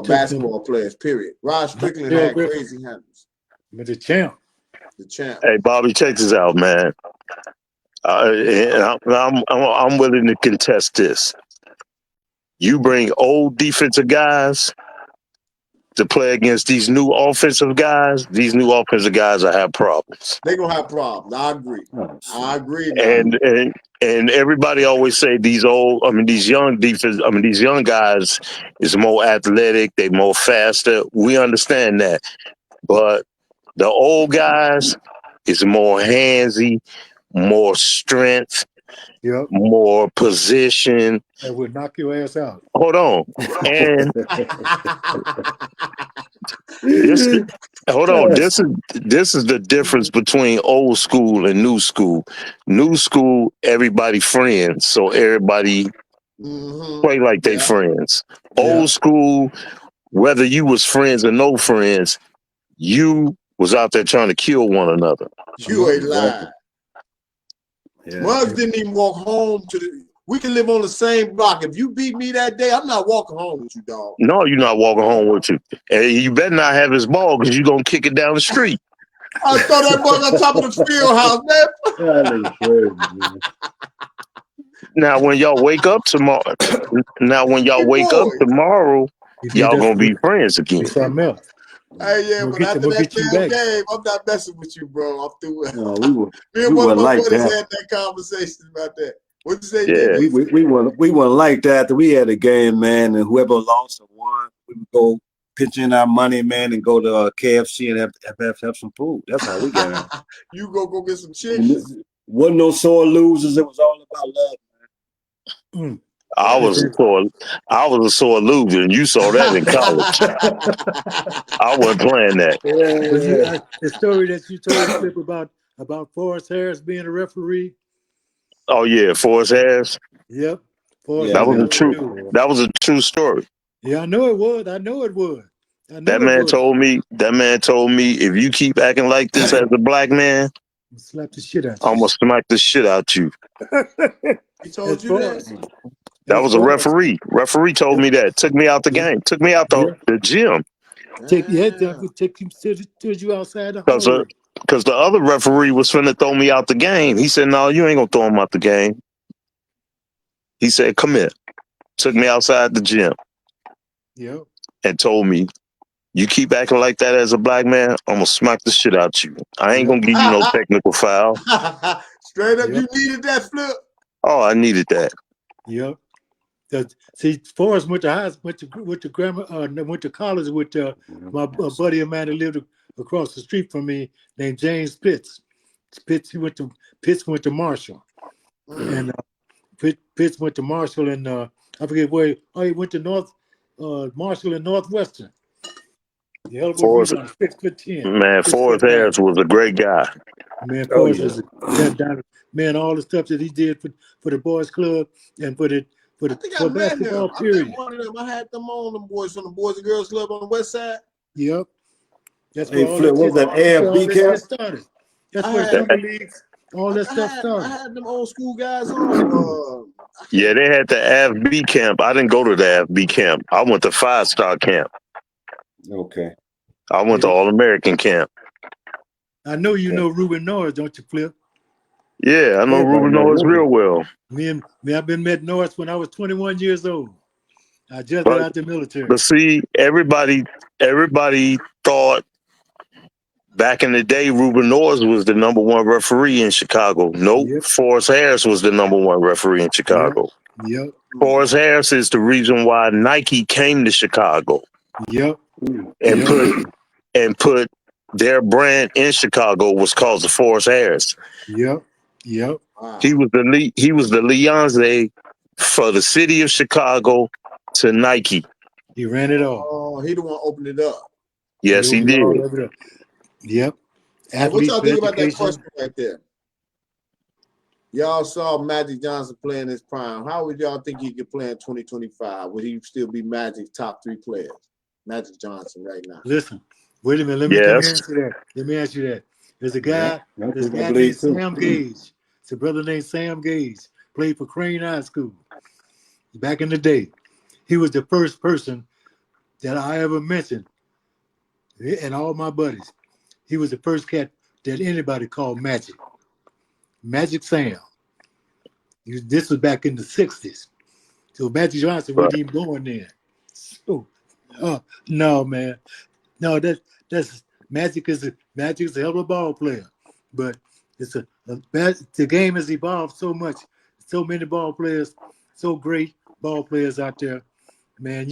Basketball players, period. Rod Strickland had crazy handles. But the champ. The champ. Hey, Bobby, check this out, man. I'm willing to contest this. You bring old defensive guys to play against these new offensive guys. These new offensive guys will have problems. They're gonna have problems. I agree. I agree. Now. And everybody always say these young guys is more athletic, they more faster. We understand that. But the old guys is more handsy, more strength, more position. That would knock your ass out. Hold on. And this is the difference between old school and new school. New school, everybody friends, so everybody play like they friends. Old school, whether you was friends or no friends, you was out there trying to kill one another. You ain't lying. Muggs didn't even walk home we can live on the same block. If you beat me that day, I'm not walking home with you, dog. No, you're not walking home with you. And you better not have his ball because you're going to kick it down the street. I throw that ball on top of the field house, man. Now, when y'all wake up tomorrow, y'all going to be friends again. Something else. Hey, but after that game, I'm not messing with you, bro. I'm through it. No, me and one of my buddies had that conversation about that. What'd you say? Yeah. We weren't like that. After we had a game, man, and whoever lost or won, we would go pitch in our money, man, and go to KFC and have some food. That's how we got out. You go get some chicken. Wasn't no sore losers. It was all about love, man. I was a sore loser, and you saw that in college. I wasn't playing that. The story that you told Flip about Forrest Harris being a referee. Oh yeah, Forrest Harris. Yep. That was a true story. Yeah, I know it was. That man told me, if you keep acting like this as a black man, slap the shit out you. I'm gonna smack the shit out you. He told you that? That was a referee. Referee told me that. Took me out the game. Took me out the gym. Take you outside the hallway. Because the other referee was finna throw me out the game. He said, "No, you ain't gonna throw him out the game." He said, "Come here." Took me outside the gym. Yep. And told me, "You keep acting like that as a black man, I'm gonna smack the shit out you. I ain't gonna give you no technical foul." Straight up, you needed that, Flip. Oh, I needed that. Yep. See, Forrest went to college with my buddy of mine that lived across the street from me named James Pitts. Pitts went to Marshall, and Pitts went to Marshall, and I forget where. He went to Marshall and Northwestern. Forrest Harris was a great guy. Man, Forrest was man. All the stuff that he did for the boys' club and for basketball period. I had them on them boys from the Boys and Girls Club on the West Side. Yep. That's where Flip, what was that AFB camp started. That's where summer leagues, all that stuff started. I had them old school guys on. Yeah, they had the AFB camp. I didn't go to the AFB camp. I went to 5-star camp. Okay. I went to All-American camp. I know you know Ruben Norris, don't you, Flip? Yeah, I know Ruben Norris real well. I've been met Norris when I was 21 years old. I just got out the military. But see, everybody thought back in the day Ruben Norris was the number one referee in Chicago. Nope. Yep. Forrest Harris was the number one referee in Chicago. Yep. Forrest Harris is the reason why Nike came to Chicago. Yep. And put their brand in Chicago was called the Forrest Harris. Yep. Yep. Wow. He was the Leonze for the city of Chicago to Nike. He ran it all. Oh, he the one opened it up. Yes, he did. Yep. What y'all think about that question right there? Y'all saw Magic Johnson play in his prime. How would y'all think he could play in 2025? Would he still be Magic's top 3 players? Magic Johnson right now. Listen, wait a minute. Let me ask you that. There's a guy, named Sam Gage. It's a brother named Sam Gage. Played for Crane High School back in the day. he was the first person that I ever mentioned, and all my buddies. He was the first cat that anybody called Magic. Magic Sam. This was back in the 60s. So Magic Johnson wasn't even born then. So, no, man. No, that's Magic is a hell of a ball player. But it's the game has evolved so much. So many ball players, so great ball players out there. Man,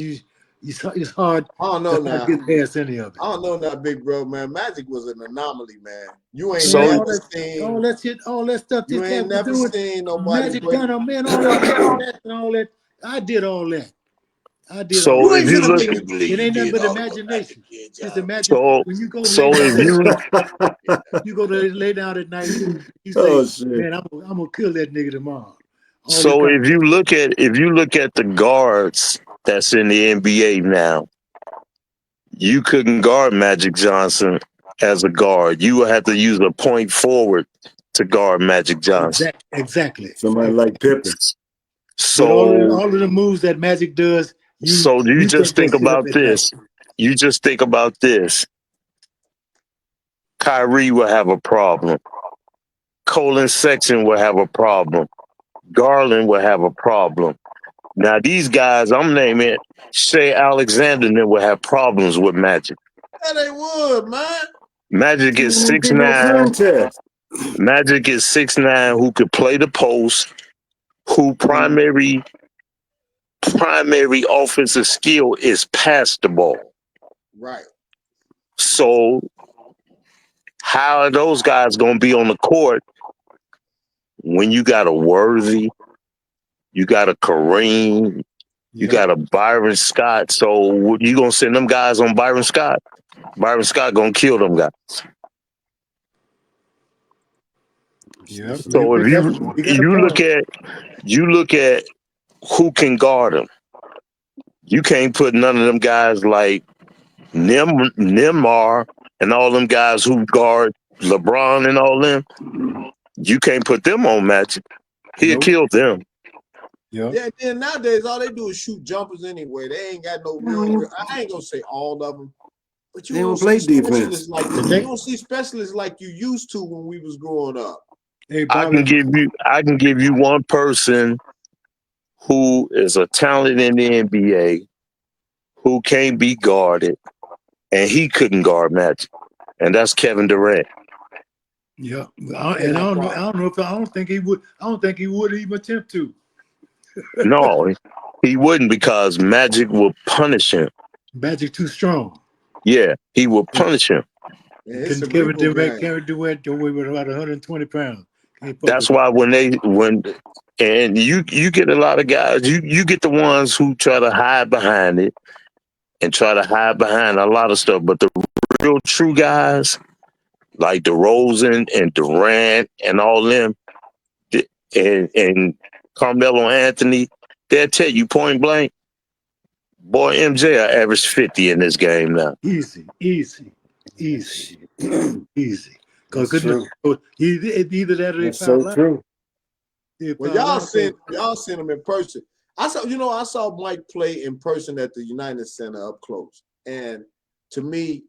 it's hard I don't know to now. get past any of it. I don't know now, big bro, man. Magic was an anomaly, man. You ain't So- never all seen. that shit, all that stuff You this ain't cat was never doing. seen nobody Magic break. Gunner, man, all that and all that. I did all that. So all You that. ain't if you gonna look- make me believe It ain't you nothing did but all of what imagination. Magic did, Just John. imagine So when you go so lay if you you go to lay down at night, you say, Oh shit. man, I'm gonna kill that nigga tomorrow. All so this if you look at the guards that's in the NBA now, you couldn't guard Magic Johnson as a guard. You would have to use a point forward to guard Magic Johnson. Exactly. Somebody like Pippen. But all So of the moves that Magic does, so you you just take think that shit up about at night. this. You just think about this. Kyrie will have a problem. Colin Sexton will have a problem. Garland will have a problem. Now these guys, I'm naming Shea Alexander, and will have problems with Magic. Yeah, they would, man. Magic is Ain't been no 6'9". contest. Magic is 6'9", who could play the post, who primary offensive skill is pass the ball. Right. So how are those guys gonna be on the court when you got a Worthy, you got a Kareem, you got a Byron Scott? So you gonna send them guys on Byron Scott? Byron Scott gonna kill them guys. Yeah. So if you look at who can guard them, you can't put none of them guys like Neymar and all them guys who guard LeBron and all them. You can't put them on Magic. He'll kill them. Yeah. Yeah, then nowadays all they do is shoot jumpers anyway. They ain't got no real. I ain't gonna say all of them, but you They don't don't play see defense. specialists like you don't see specialists like you used to when we was growing up. Hey, I Bobby, can give you one person who is a talent in the NBA who can't be guarded, and he couldn't guard Magic, and that's Kevin Durant. yeah. I don't think he would. I don't think he would even attempt to. No, he wouldn't, because Magic will punish him. Magic too strong. Yeah, he will punish him. Man, it's a Kevin cerebral Durant game. carried Durant to weigh with about 120 pounds. That's why and you get a lot of guys, you get the ones who try to hide behind it and try to hide behind a lot of stuff, but the real true guys like DeRozan and Durant and all them, and Carmelo Anthony, they'll tell you point blank, boy, MJ will average 50 in this game now. Easy. Because That's true. either that or they That's found so out. true. Well, y'all seen him in person. I saw Mike play in person at the United Center up close, and to me,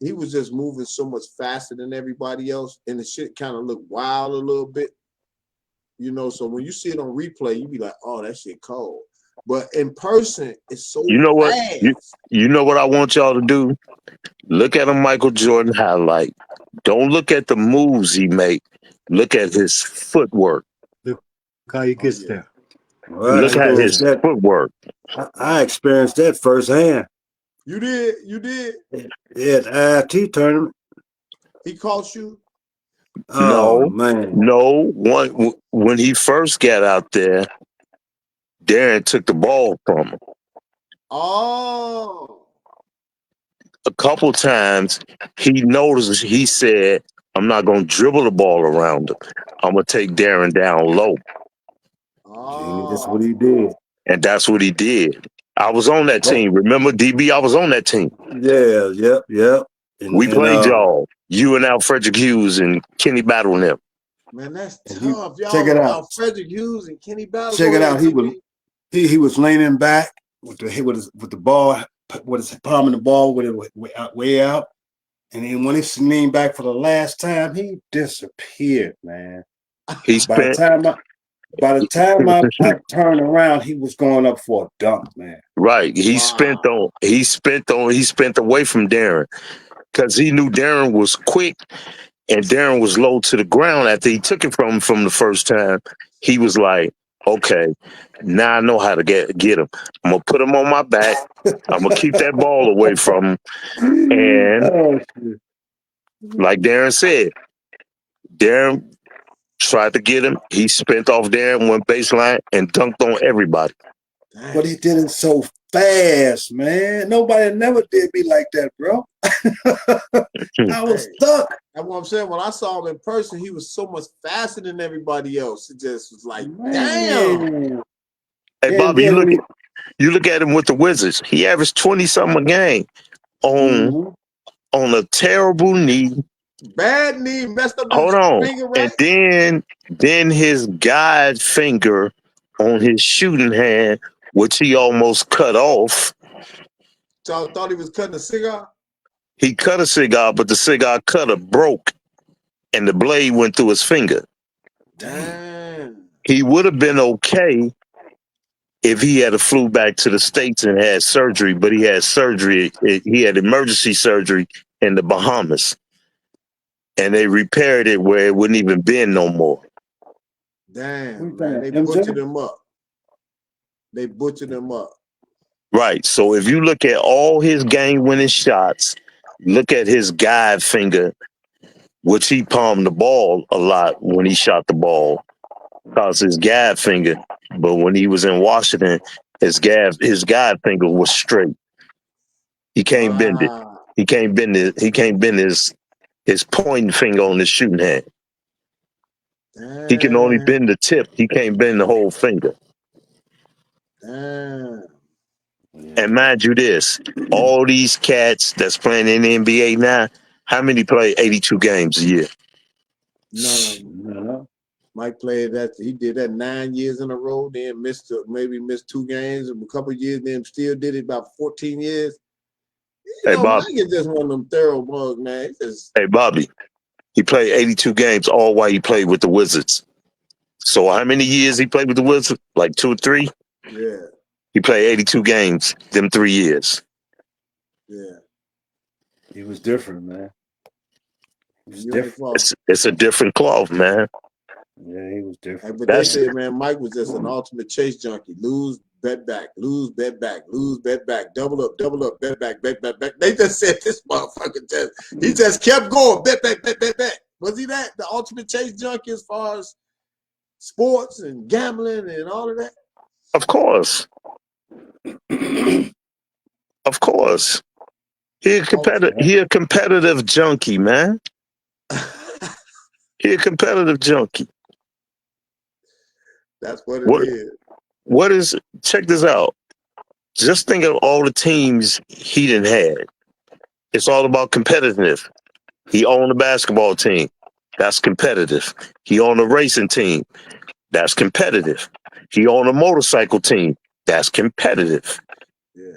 he was just moving so much faster than everybody else, and the shit kind of looked wild a little bit, So when you see it on replay, you be like, "Oh, that shit cold," but in person, it's so You know what? fast. You know what I want y'all to do? Look at a Michael Jordan highlight. Don't look at the moves he make. Look at his footwork. Look how he gets there. Well, Look at his footwork. I experienced that firsthand. You did. Yeah, at the IIT tournament. He caught you. Oh, No, man. no. When he first got out there, Darren took the ball from him. Oh. A couple times he noticed, he said, I'm not going to dribble the ball around him. I'm going to take Darren down low. Genie, that's what he did. And that's what he did. I was on that team. Remember, DB? I was on that team. Yeah, yep. We played y'all. You and Alfrederick Hughes and Kenny Battle and them. Man, that's And tough. Y'all check it out. Frederick Hughes and Kenny Battle. Check it out. He was leaning back with the ball, with his palm in the ball, with it way out. And then when he leaned back for the last time, he disappeared, man. He By the spent time I turned around, he was going up for a dunk, man. right. He Wow. spent away from Darren because he knew Darren was quick and Darren was low to the ground after he took it from him from the first time. He was like, okay, now I know how to get him. I'm gonna put him on my back. I'm gonna keep that ball away from him. And Oh, shit. like Darren said, Darren tried to get him. He spent off Darren, went baseline, and dunked on everybody. But he did it so fast, man. Nobody never did me like that, bro. I was stuck. That's what I'm saying. When I saw him in person, he was so much faster than everybody else. It just was like, damn. Man. Hey, And Bobby, then when you look at him with the Wizards. He averaged 20-something a game on a terrible knee. Bad knee, messed up Hold his on. finger, right? And then his guide finger on his shooting hand, which he almost cut off. So I thought he was cutting a cigar. He cut a cigar, but the cigar cutter broke and the blade went through his finger. Damn. He would have been okay if he had flew back to the States and had surgery, but he had surgery. He had emergency surgery in the Bahamas. And they repaired it where it wouldn't even bend no more. Damn, man. They MJ? butchered him up. They butchered him up. Right. So if you look at all his game-winning shots, look at his guide finger, which he palmed the ball a lot when he shot the ball, because his guide finger. But when he was in Washington, his guide finger was straight. He can't bend it. Wow. He can't bend it. He can't bend his pointing finger on his shooting hand. He can only Damn. bend the tip. He can't bend the whole finger. Damn. And mind you this, all these cats that's playing in the NBA now, how many play 82 games a year? None of them. No. Mike played that. He did that 9 years in a row. Then maybe missed 2 games, a couple of years. Then still did it about 14 years. Hey, Bob. Mike is just one of them thorough bugs, man. Hey, Bobby. He played 82 games all while he played with the Wizards. So how many years he played with the Wizards? Like 2 or 3? Yeah. He played 82 games them 3 years. Yeah. He was different, man. He was different. It's a different cloth, man. Yeah, he was different. But they said, man, Mike was just an ultimate chase junkie. Lose, bet back, lose, bet back, lose, bet back, double up, bet back, bet back, bet. They just said this motherfucker he just kept going, bet back, bet back. Was he the ultimate chase junkie as far as sports and gambling and all of that? Of course. Of course. He a competitive junkie, man. He a competitive junkie. That's what it is. Check this out. Just think of all the teams he done had. It's all about competitiveness. He owned a basketball team. That's competitive. He owned a racing team. That's competitive. He owned a motorcycle team. That's competitive. Yeah.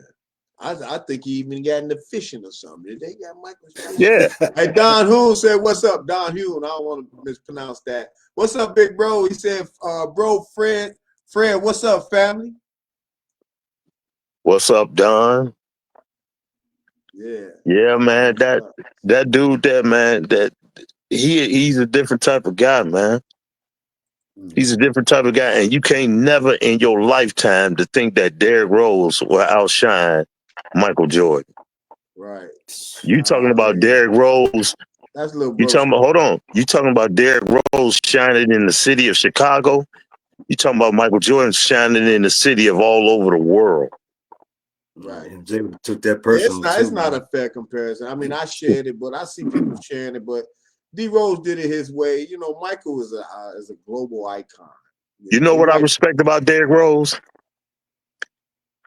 I think he even got into fishing or something. Did they got Michael? Yeah. Hey, Don Hoon said, "What's up, Don Hoon?" I don't want to mispronounce that. What's up, big bro? He said, "Bro, Fred, what's up, family?" What's up, Don? Yeah. Yeah, man. That dude there, man. That he's a different type of guy, man. He's a different type of guy, and you can't never in your lifetime to think that Derrick Rose will outshine Michael Jordan. Right. You talking about Derrick Rose? That's a little. You talking about? Hold on. You talking about Derrick Rose shining in the city of Chicago? You talking about Michael Jordan shining in the city of all over the world? Right. And Jay took that personal. It's not a fair comparison. I mean, I shared it, but I see people sharing it. But D Rose did it his way. You know, Michael is a global icon. You know what I respect about Derrick Rose?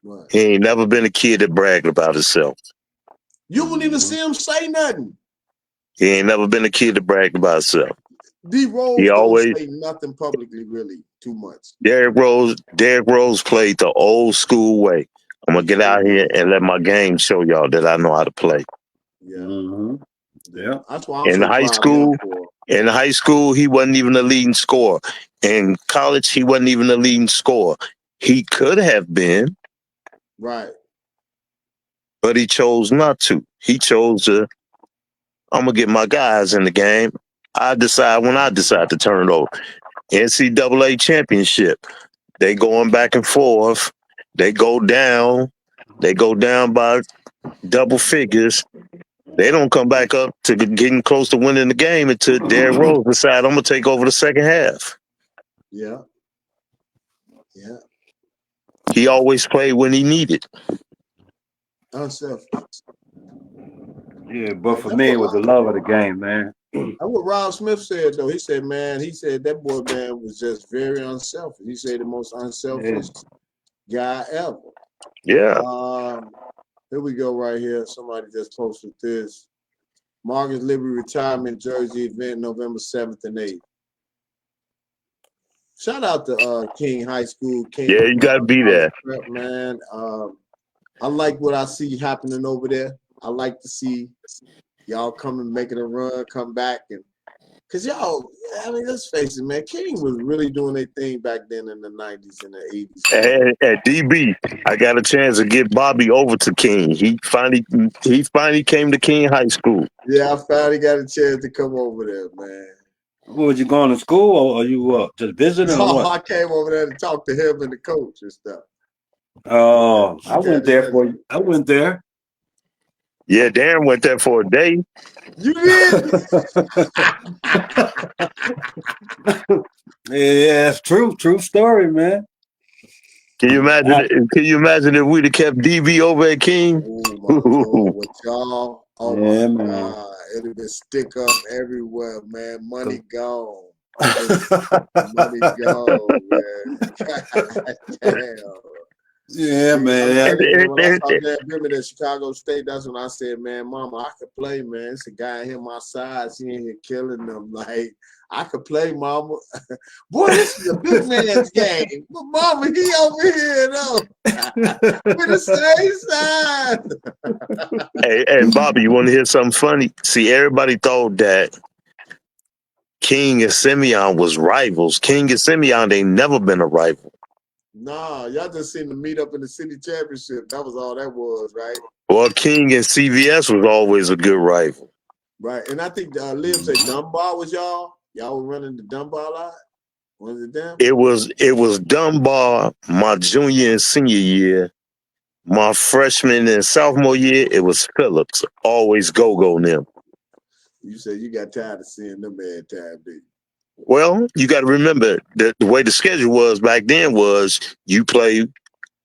What? He ain't never been a kid that bragged about himself. You wouldn't even see him say nothing. He ain't never been a kid that bragged about himself. D Rose don't say nothing publicly really too much. Derrick Rose played the old school way. I'm gonna get out here and let my game show y'all that I know how to play. Yeah, Mm-hmm. Yeah. that's why I'm In so high proud school, of him for. in high school, he wasn't even a leading scorer. In college, he wasn't even a leading scorer. He could have been, Right. but he chose not to. He chose to. I'm gonna get my guys in the game. I decide when I decide to turn it over. NCAA championship. They going back and forth. They go down. They go down by double figures. They don't come back up to getting close to winning the game until Derrick Rose decide I'm gonna take over the second half. Yeah. Yeah. He always played when he needed. Unselfish. Yeah, but for That's me, it what was the love of the game, man. that's what Rob Smith said though. He said, man, that boy man was just very unselfish. He said the most unselfish guy ever. Yeah. Here we go right here. Somebody just posted this. Marcus Liberty retirement jersey event November 7th and 8th. Shout out to King High School. King, Yeah, you gotta be there. Prep, man. I like what I see happening over there. I like to see y'all coming, making a run, come back, and because y'all, I mean, let's face it, man. King was really doing their thing back then in the 90s and the 80s. At DB, I got a chance to get Bobby over to King. He finally came to King High School. Yeah, I finally got a chance to come over there, man. Was you going to school or you just visiting or No, what? I came over there to talk to him and the coach and stuff. Oh, I went there for you. I went there. Yeah, Darren went there for a day. You did? Yeah, it's true. True story, man. Can you imagine? Can you imagine if we'd have kept DB over at King? Oh my Lord, with y'all. Oh Yeah, my man. God. It'd have been stick up everywhere, man. Money gone. Money gone, man. God damn. Yeah, man. When I saw Dan Brimmer at Chicago State, that's when I said, man, Mama, I could play, man. It's a guy here my size. He ain't here killing them. Like, I could play, Mama. Boy, this is a big man's game. But Mama, he over here, though. We're the same size. Hey, Bobby, you want to hear something funny? See, everybody thought that King and Simeon was rivals. King and Simeon ain't never been a rival. Nah, y'all just seen the meet up in the city championship. That was all that was, right? Well, King and CVS was always a good rival. Right. And I think Liv said Dunbar was y'all. Y'all were running the Dunbar lot. Was it them? It was Dunbar my junior and senior year. My freshman and sophomore year, it was Phillips. Always go them. You said you got tired of seeing them every time, did you? Well, you got to remember that the way the schedule was back then was you play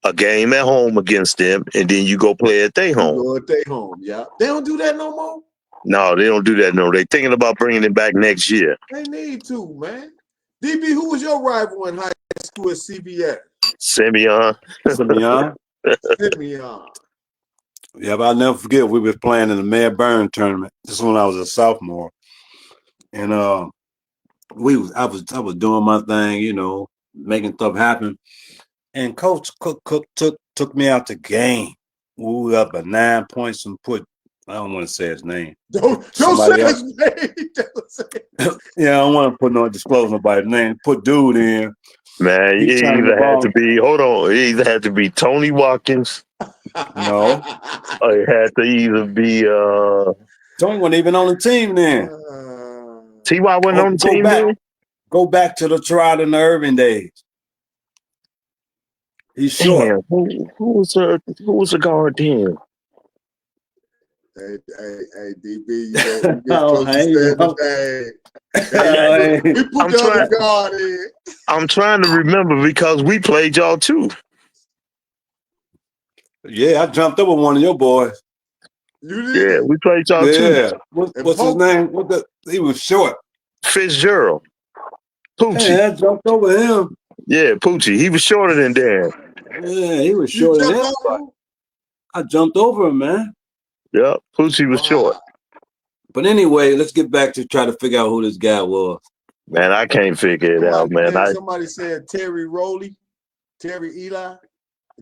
a game at home against them, and then you go play at their home. You go at their home, yeah. They don't do that no more? No, they don't do that. No, they're thinking about bringing it back next year. They need to, man. DB, who was your rival in high school at CBS? Simeon. Simeon. Simeon. Yeah, but I'll never forget we were playing in the Mayor Burn tournament. This is when I was a sophomore. And I was doing my thing, you know, making stuff happen. And Coach Cook took me out the game. We were up at 9 points and put, I don't want to say his name. Don't say his name. Yeah, I don't want to disclose nobody's name. Put dude in. Man, it either had to be Tony Watkins. No. Or it had to either be Tony wasn't even on the team then. T.Y. wasn't on the team then? Go back to the Trot and the Irving days. He's short. Damn, who was the guard then? Hey, DB, you get close to standing bag. We put the other guard in. I'm trying to remember because we played y'all too. Yeah, I jumped over one of your boys. You did? Yeah, we played y'all too. Yeah. What's his name? He was short. Fitzgerald. Poochie. Yeah, I jumped over him. Yeah, Poochie. He was shorter than Dan. Yeah, he was shorter than him. I jumped over him, man. Yep, Poochie was short. But anyway, let's get back to try to figure out who this guy was. Man, I can't figure it out, man. Somebody said Terry Rowley, Terry Eli.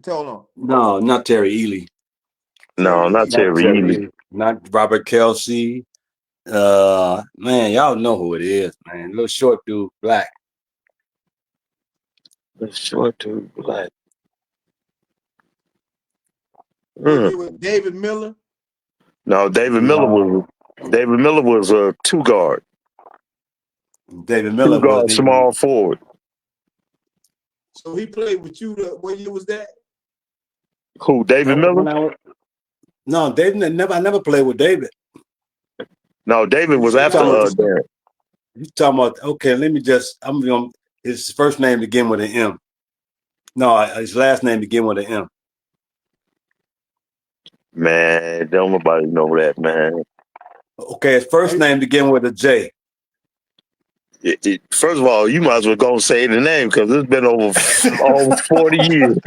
Hold on. No, not Terry Ely. No, not Not Terry Terry Ely. Ely. Not Robert Kelsey. Man, y'all know who it is, man. Little short dude, black. The short dude, black. With David Miller. No, David Miller was a two guard, David Miller was the small forward. So he played with you. What year was that? Who? David Miller? No, David I never played with David. No, David was after Darren. You talking about? Okay, let me just. I'm gonna. His first name begin with an M. No, his last name begin with an M. Man, don't nobody know that, man. Okay, his first name begin with a J. First of all, you might as well go and say the name because it's been over 40 years.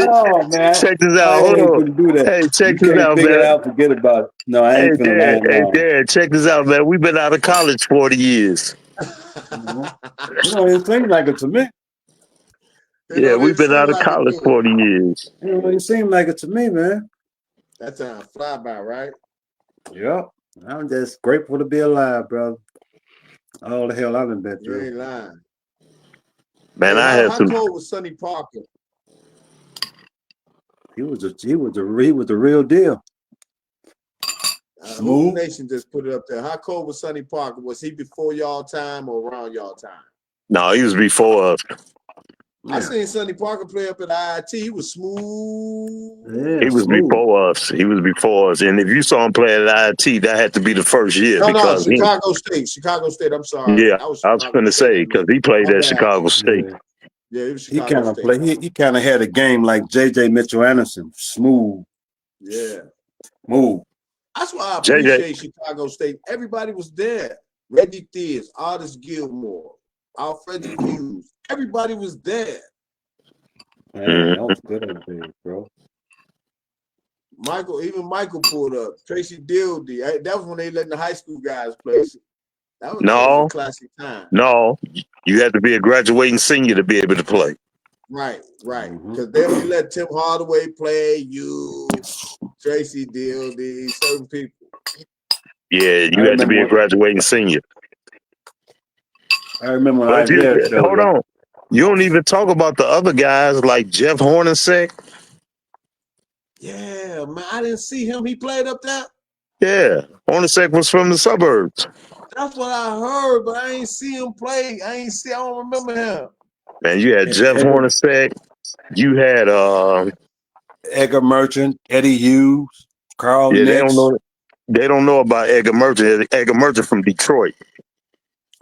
Oh man! Check this out. I Hold ain't on. gonna do that. Hey, check You this can't out, figure man. it out. Forget about it. No, I ain't finna lie now. Dad, check this out, man. We've been out of college 40 years. You know, it seems like it to me. Yeah, we've been out of college 40 years. You know, it seems like it to me, man. That sounds fly by, right? Yep. I'm just grateful to be alive, brother. All the hell I've been You through. ain't lying. Man, Hey, how cold was Sonny Parker? He was the real deal. Whole Nation just put it up there. How cold was Sonny Parker? Was he before y'all time or around y'all time? No, he was before us. Yeah. I seen Sonny Parker play up at IIT. He was smooth. Yeah, he was before us. He was before us. And if you saw him play at IIT, that had to be the first year. No, Chicago State. Chicago State. I'm sorry. Yeah, I was going to say because he played at Chicago State. Yeah, he was Chicago State. He kind of played. He kind of had a game like J.J. Mitchell Anderson, smooth. Yeah, smooth. That's why I appreciate Chicago State. Everybody was there. Reggie Theus, Artis Gilmore, Alfred Hughes. Everybody was there. Man, that was good up there, bro. Michael pulled up. Tracy Dildy. That was when they letting the high school guys play. That was a classic time. No, you had to be a graduating senior to be able to play. Right. Because then we let Tim Hardaway play, you, Tracy Dildy, certain people. Yeah, you had to be a graduating senior. I remember when Isaiah showed hold on. You don't even talk about the other guys like Jeff Hornacek. Yeah, man, I didn't see him. He played up there? Yeah, Hornacek was from the suburbs. That's what I heard, but I ain't see him play. I don't remember him. Man, you had Jeff Hornacek. You had Edgar Merchant, Eddie Hughes, Carl Nix. They don't know about Edgar Merchant. Edgar Merchant from Detroit.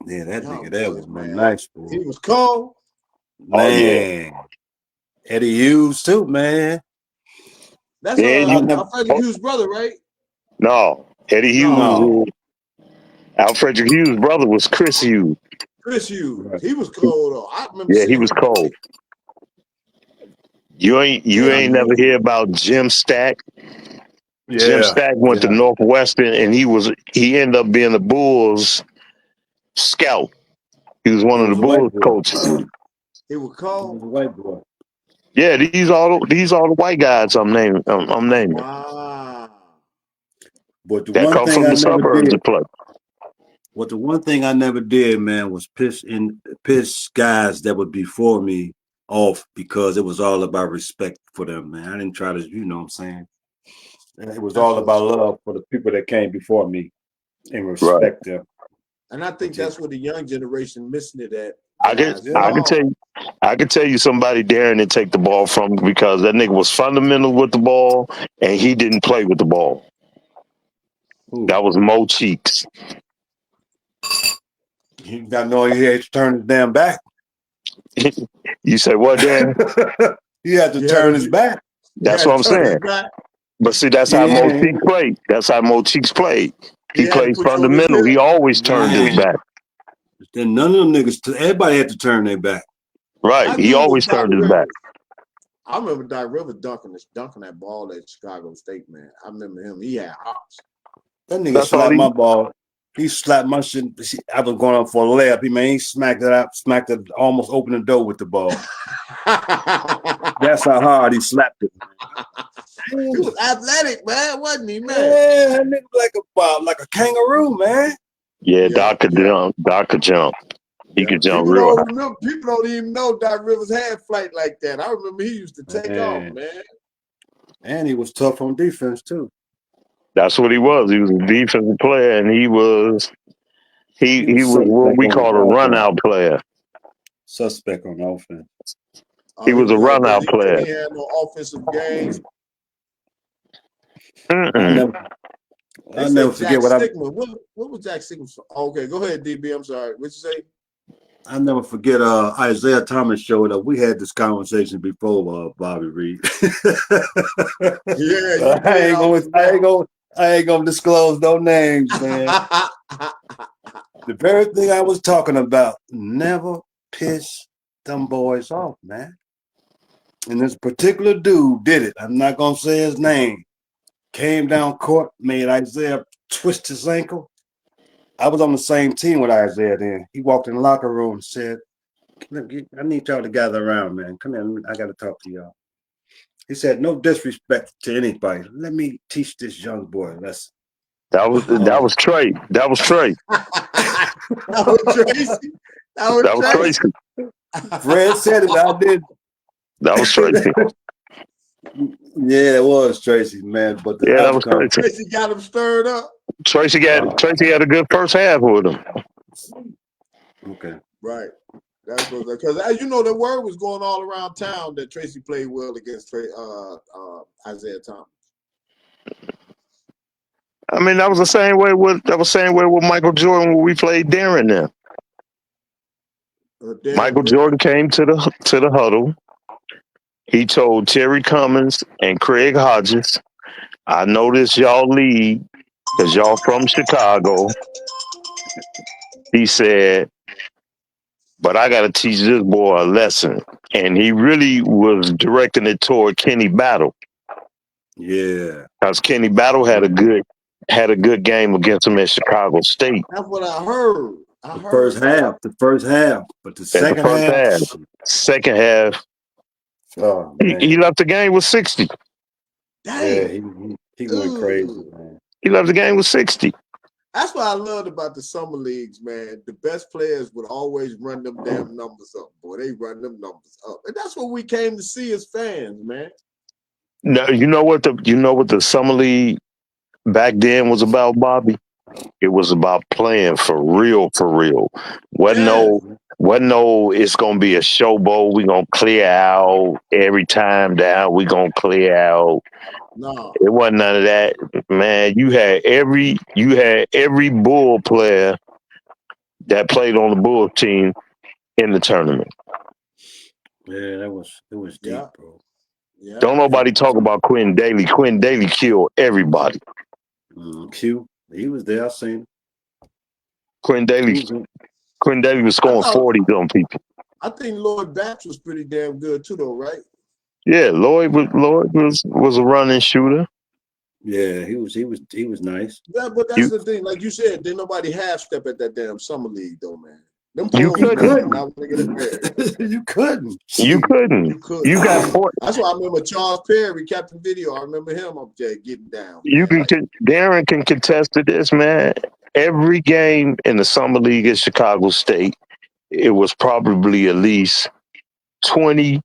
Yeah, that nigga there was nice, boy. He was cold. Man. Eddie Hughes too, man. That's Alfred Hughes' brother, right? No, Eddie Hughes. No. Alfred Hughes' brother was Chris Hughes. Chris Hughes. Right. He was cold though. I remember. Yeah, he was cold. You ain't never hear about Jim Stack. Yeah. Jim Stack went to Northwestern, and he ended up being the Bulls scout. He was one of the Bulls coaches. He was cold. He was a white boy. Yeah, these all the white guys I'm naming. Wow. But the that one come thing from I the suburbs to play. But the one thing I never did, man, was piss guys that would before me off because it was all about respect for them, man. I didn't try to, you know what I'm saying? It was all about love for the people that came before me and respect them. And I think that's what the young generation missing it at. I can tell you somebody daring to take the ball from because that nigga was fundamental with the ball and he didn't play with the ball. Ooh. That was Mo Cheeks. You got to know he had to turn his damn back. You say what, Dan? He had to turn his back. That's what I'm saying. But see, that's how Mo Cheeks played. That's how Mo Cheeks played. He played fundamental. He always turned his back. Then none of them niggas, everybody had to turn their back. Right. He always turned his back. I remember Doc Rivers dunking that ball at Chicago State, man. I remember him. He had hops. That nigga slapped my ball. He slapped my shit. I was going up for a layup. He smacked it out, smacked it, almost opened the door with the ball. That's how hard he slapped it. He was athletic, man, wasn't he, man? Yeah, that nigga like a kangaroo, man. Yeah, Yeah, Doc could jump. Doc could jump. He could jump real high. People don't even know Doc Rivers had flight like that. I remember he used to take off, man. And he was tough on defense too. That's what he was. He was a defensive player, and he was what we call a run out player. Suspect on offense. He was a run out player. He had no offensive games. I never forget what was Jack Sigma? Okay, go ahead, DB. I'm sorry. What you say? I never forget Isaiah Thomas showed up. We had this conversation before, Bobby Reed. Yeah, I ain't gonna disclose no names, man. The very thing I was talking about, never piss them boys off, man. And this particular dude did it. I'm not gonna say his name. Came down court, made Isaiah twist his ankle. I was on the same team with Isaiah then. He walked in the locker room and said, I need y'all to gather around, man. Come here, I got to talk to y'all. He said, no disrespect to anybody. Let me teach this young boy a lesson. That was Trey. That was Trey. That was Tracy. That was Tracy. Fred said it, I did. That was Tracy. Yeah, it was Tracy, man. But that was Tracy. Tracy got him stirred up. Tracy had a good first half with him. Okay. Right. That's what, because as you know, the word was going all around town that Tracy played well against Isaiah Thomas. I mean, that was the same way with Michael Jordan when we played Darren there. Michael Jordan came to the huddle. He told Terry Cummins and Craig Hodges, I noticed y'all lead because y'all from Chicago. He said, but I got to teach this boy a lesson. And he really was directing it toward Kenny Battle. Yeah. Because Kenny Battle had a good game against him at Chicago State. That's what I heard. The first half. But the second half. Oh, he left the game with 60. Damn. Yeah, he went crazy, man. He left the game with 60. That's what I loved about the summer leagues, man. The best players would always run them damn numbers up, boy. They run them numbers up. And that's what we came to see as fans, man. No, you know what the summer league back then was about, Bobby? It was about playing for real. Wasn't no it's gonna be a showboat, we gonna clear out every time down, we gonna clear out. No. It wasn't none of that. Man, you had every Bull player that played on the Bull team in the tournament. Yeah, it was deep, bro. Yeah. Don't nobody talk about Quentin Daly. Quentin Daly killed everybody. Q, he was there. I seen him. Quentin Daly was scoring 40s on people. I think Lloyd Banks was pretty damn good too, though, right? Yeah, Lloyd was a running shooter. Yeah, he was nice. Yeah, but that's the thing. Like you said, didn't nobody half step at that damn summer league, though, man. You couldn't. You couldn't. You got 40. That's why I remember Charles Perry, Captain Video. I remember him up there getting down. Darren can contest to this, man. Every game in the summer league at Chicago State, it was probably at least 20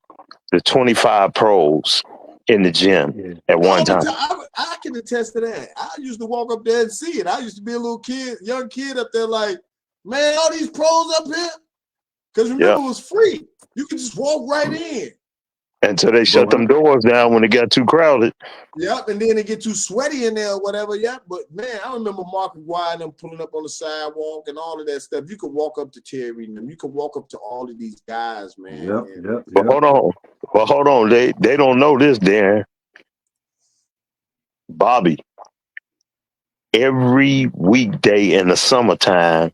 to 25 pros in the gym at one time. I can attest to that. I used to walk up there and see it. I used to be a young kid up there like, man, all these pros up here? Because remember, it was free. You could just walk right in. Until they shut them doors down when it got too crowded. Yep, and then it get too sweaty in there or whatever. Yep, but man, I remember Mark McGuire and them pulling up on the sidewalk and all of that stuff. You could walk up to Terry and them. You could walk up to all of these guys, man. Yep. But hold on. They don't know this, Darren. Bobby, every weekday in the summertime,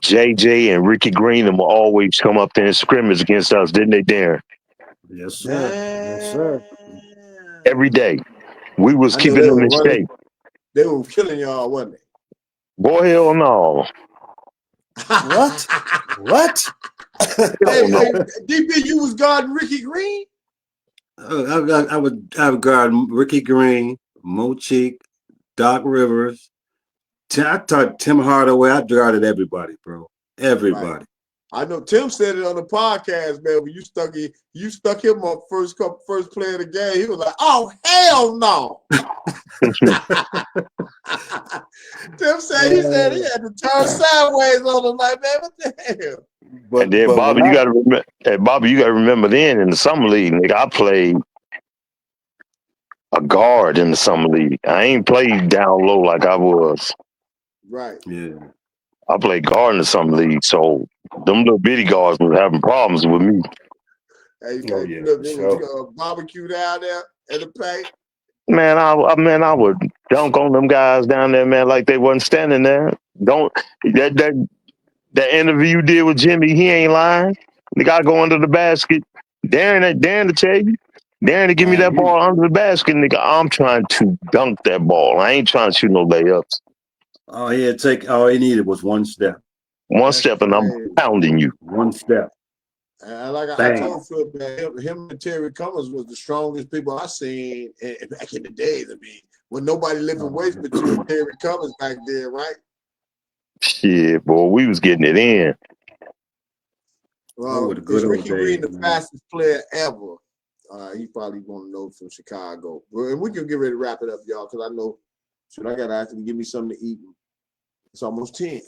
JJ and Ricky Green will always come up there and scrimmage against us, didn't they, Darren? Yes, sir. Yes, sir. Every day. We was keeping them in shape. They were killing y'all, wasn't they? Boy, hell no. What? What? Hey, no. hey, DB, you was guarding Ricky Green? I would guard Ricky Green, Mo Cheek, Doc Rivers. I taught Tim Hardaway. I guarded everybody, bro. Everybody. I know Tim said it on the podcast, man. When you stuck him up first play of the game, he was like, "Oh hell no!" Tim said he had to turn sideways on him, like, man, what the hell? And then Bobby, you gotta remember. Hey, Bobby, you gotta remember. Then in the summer league, nigga, I played a guard in the summer league. I ain't played down low like I was. Right. Yeah. I played guard in the summer league, so them little bitty guards was having problems with me. Hey, Oh, yeah, look, for it sure. was barbecue down there in the paint. Man, I would dunk on them guys down there, man, like they wasn't standing there. Don't that interview you did with Jimmy, he ain't lying. The guy go under the basket. Darren to tell you. Darren to give me that ball under the basket, nigga. I'm trying to dunk that ball. I ain't trying to shoot no layups. All he needed was one step. One step and I'm pounding you. One step. And like I Bang. told Flip, man, him and Terry Cummings was the strongest people I seen back in the days. I mean, when nobody lifting weights but you and Terry Cummings back then, right? Shit, boy, we was getting it in. Well, the good is old Ricky Green days, the man. fastest player ever? He probably want to know from Chicago. And we can get ready to wrap it up, y'all, because I know I got to actually give me something to eat. It's almost 10.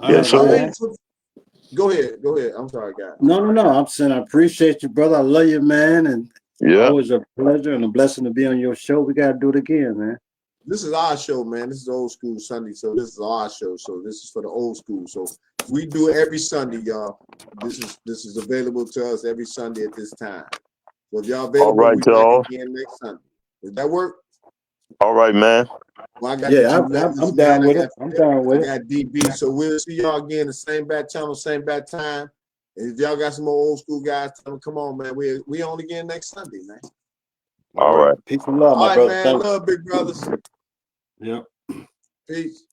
Yes, sir. Go ahead. I'm sorry, guys. No. I'm saying I appreciate you, brother. I love you, man. And Yeah. always a pleasure and a blessing to be on your show. We got to do it again, man. This is our show, man. This is Old School Sunday, so this is our show. So this is for the old school. So we do it every Sunday, y'all. This is available to us every Sunday at this time. So if y'all available, All right, we back y'all. again next Sunday. Does that work? All right, man. Well, I got I'm down with it. I'm down with it. I got DB. So we'll see y'all again the same bad channel, same bad time. And if y'all got some more old school guys, tell them, come on, man. We on again next Sunday, man. All right. Peace and love, All my right, brother. man. Thanks. Love, big brothers. Yep. Peace.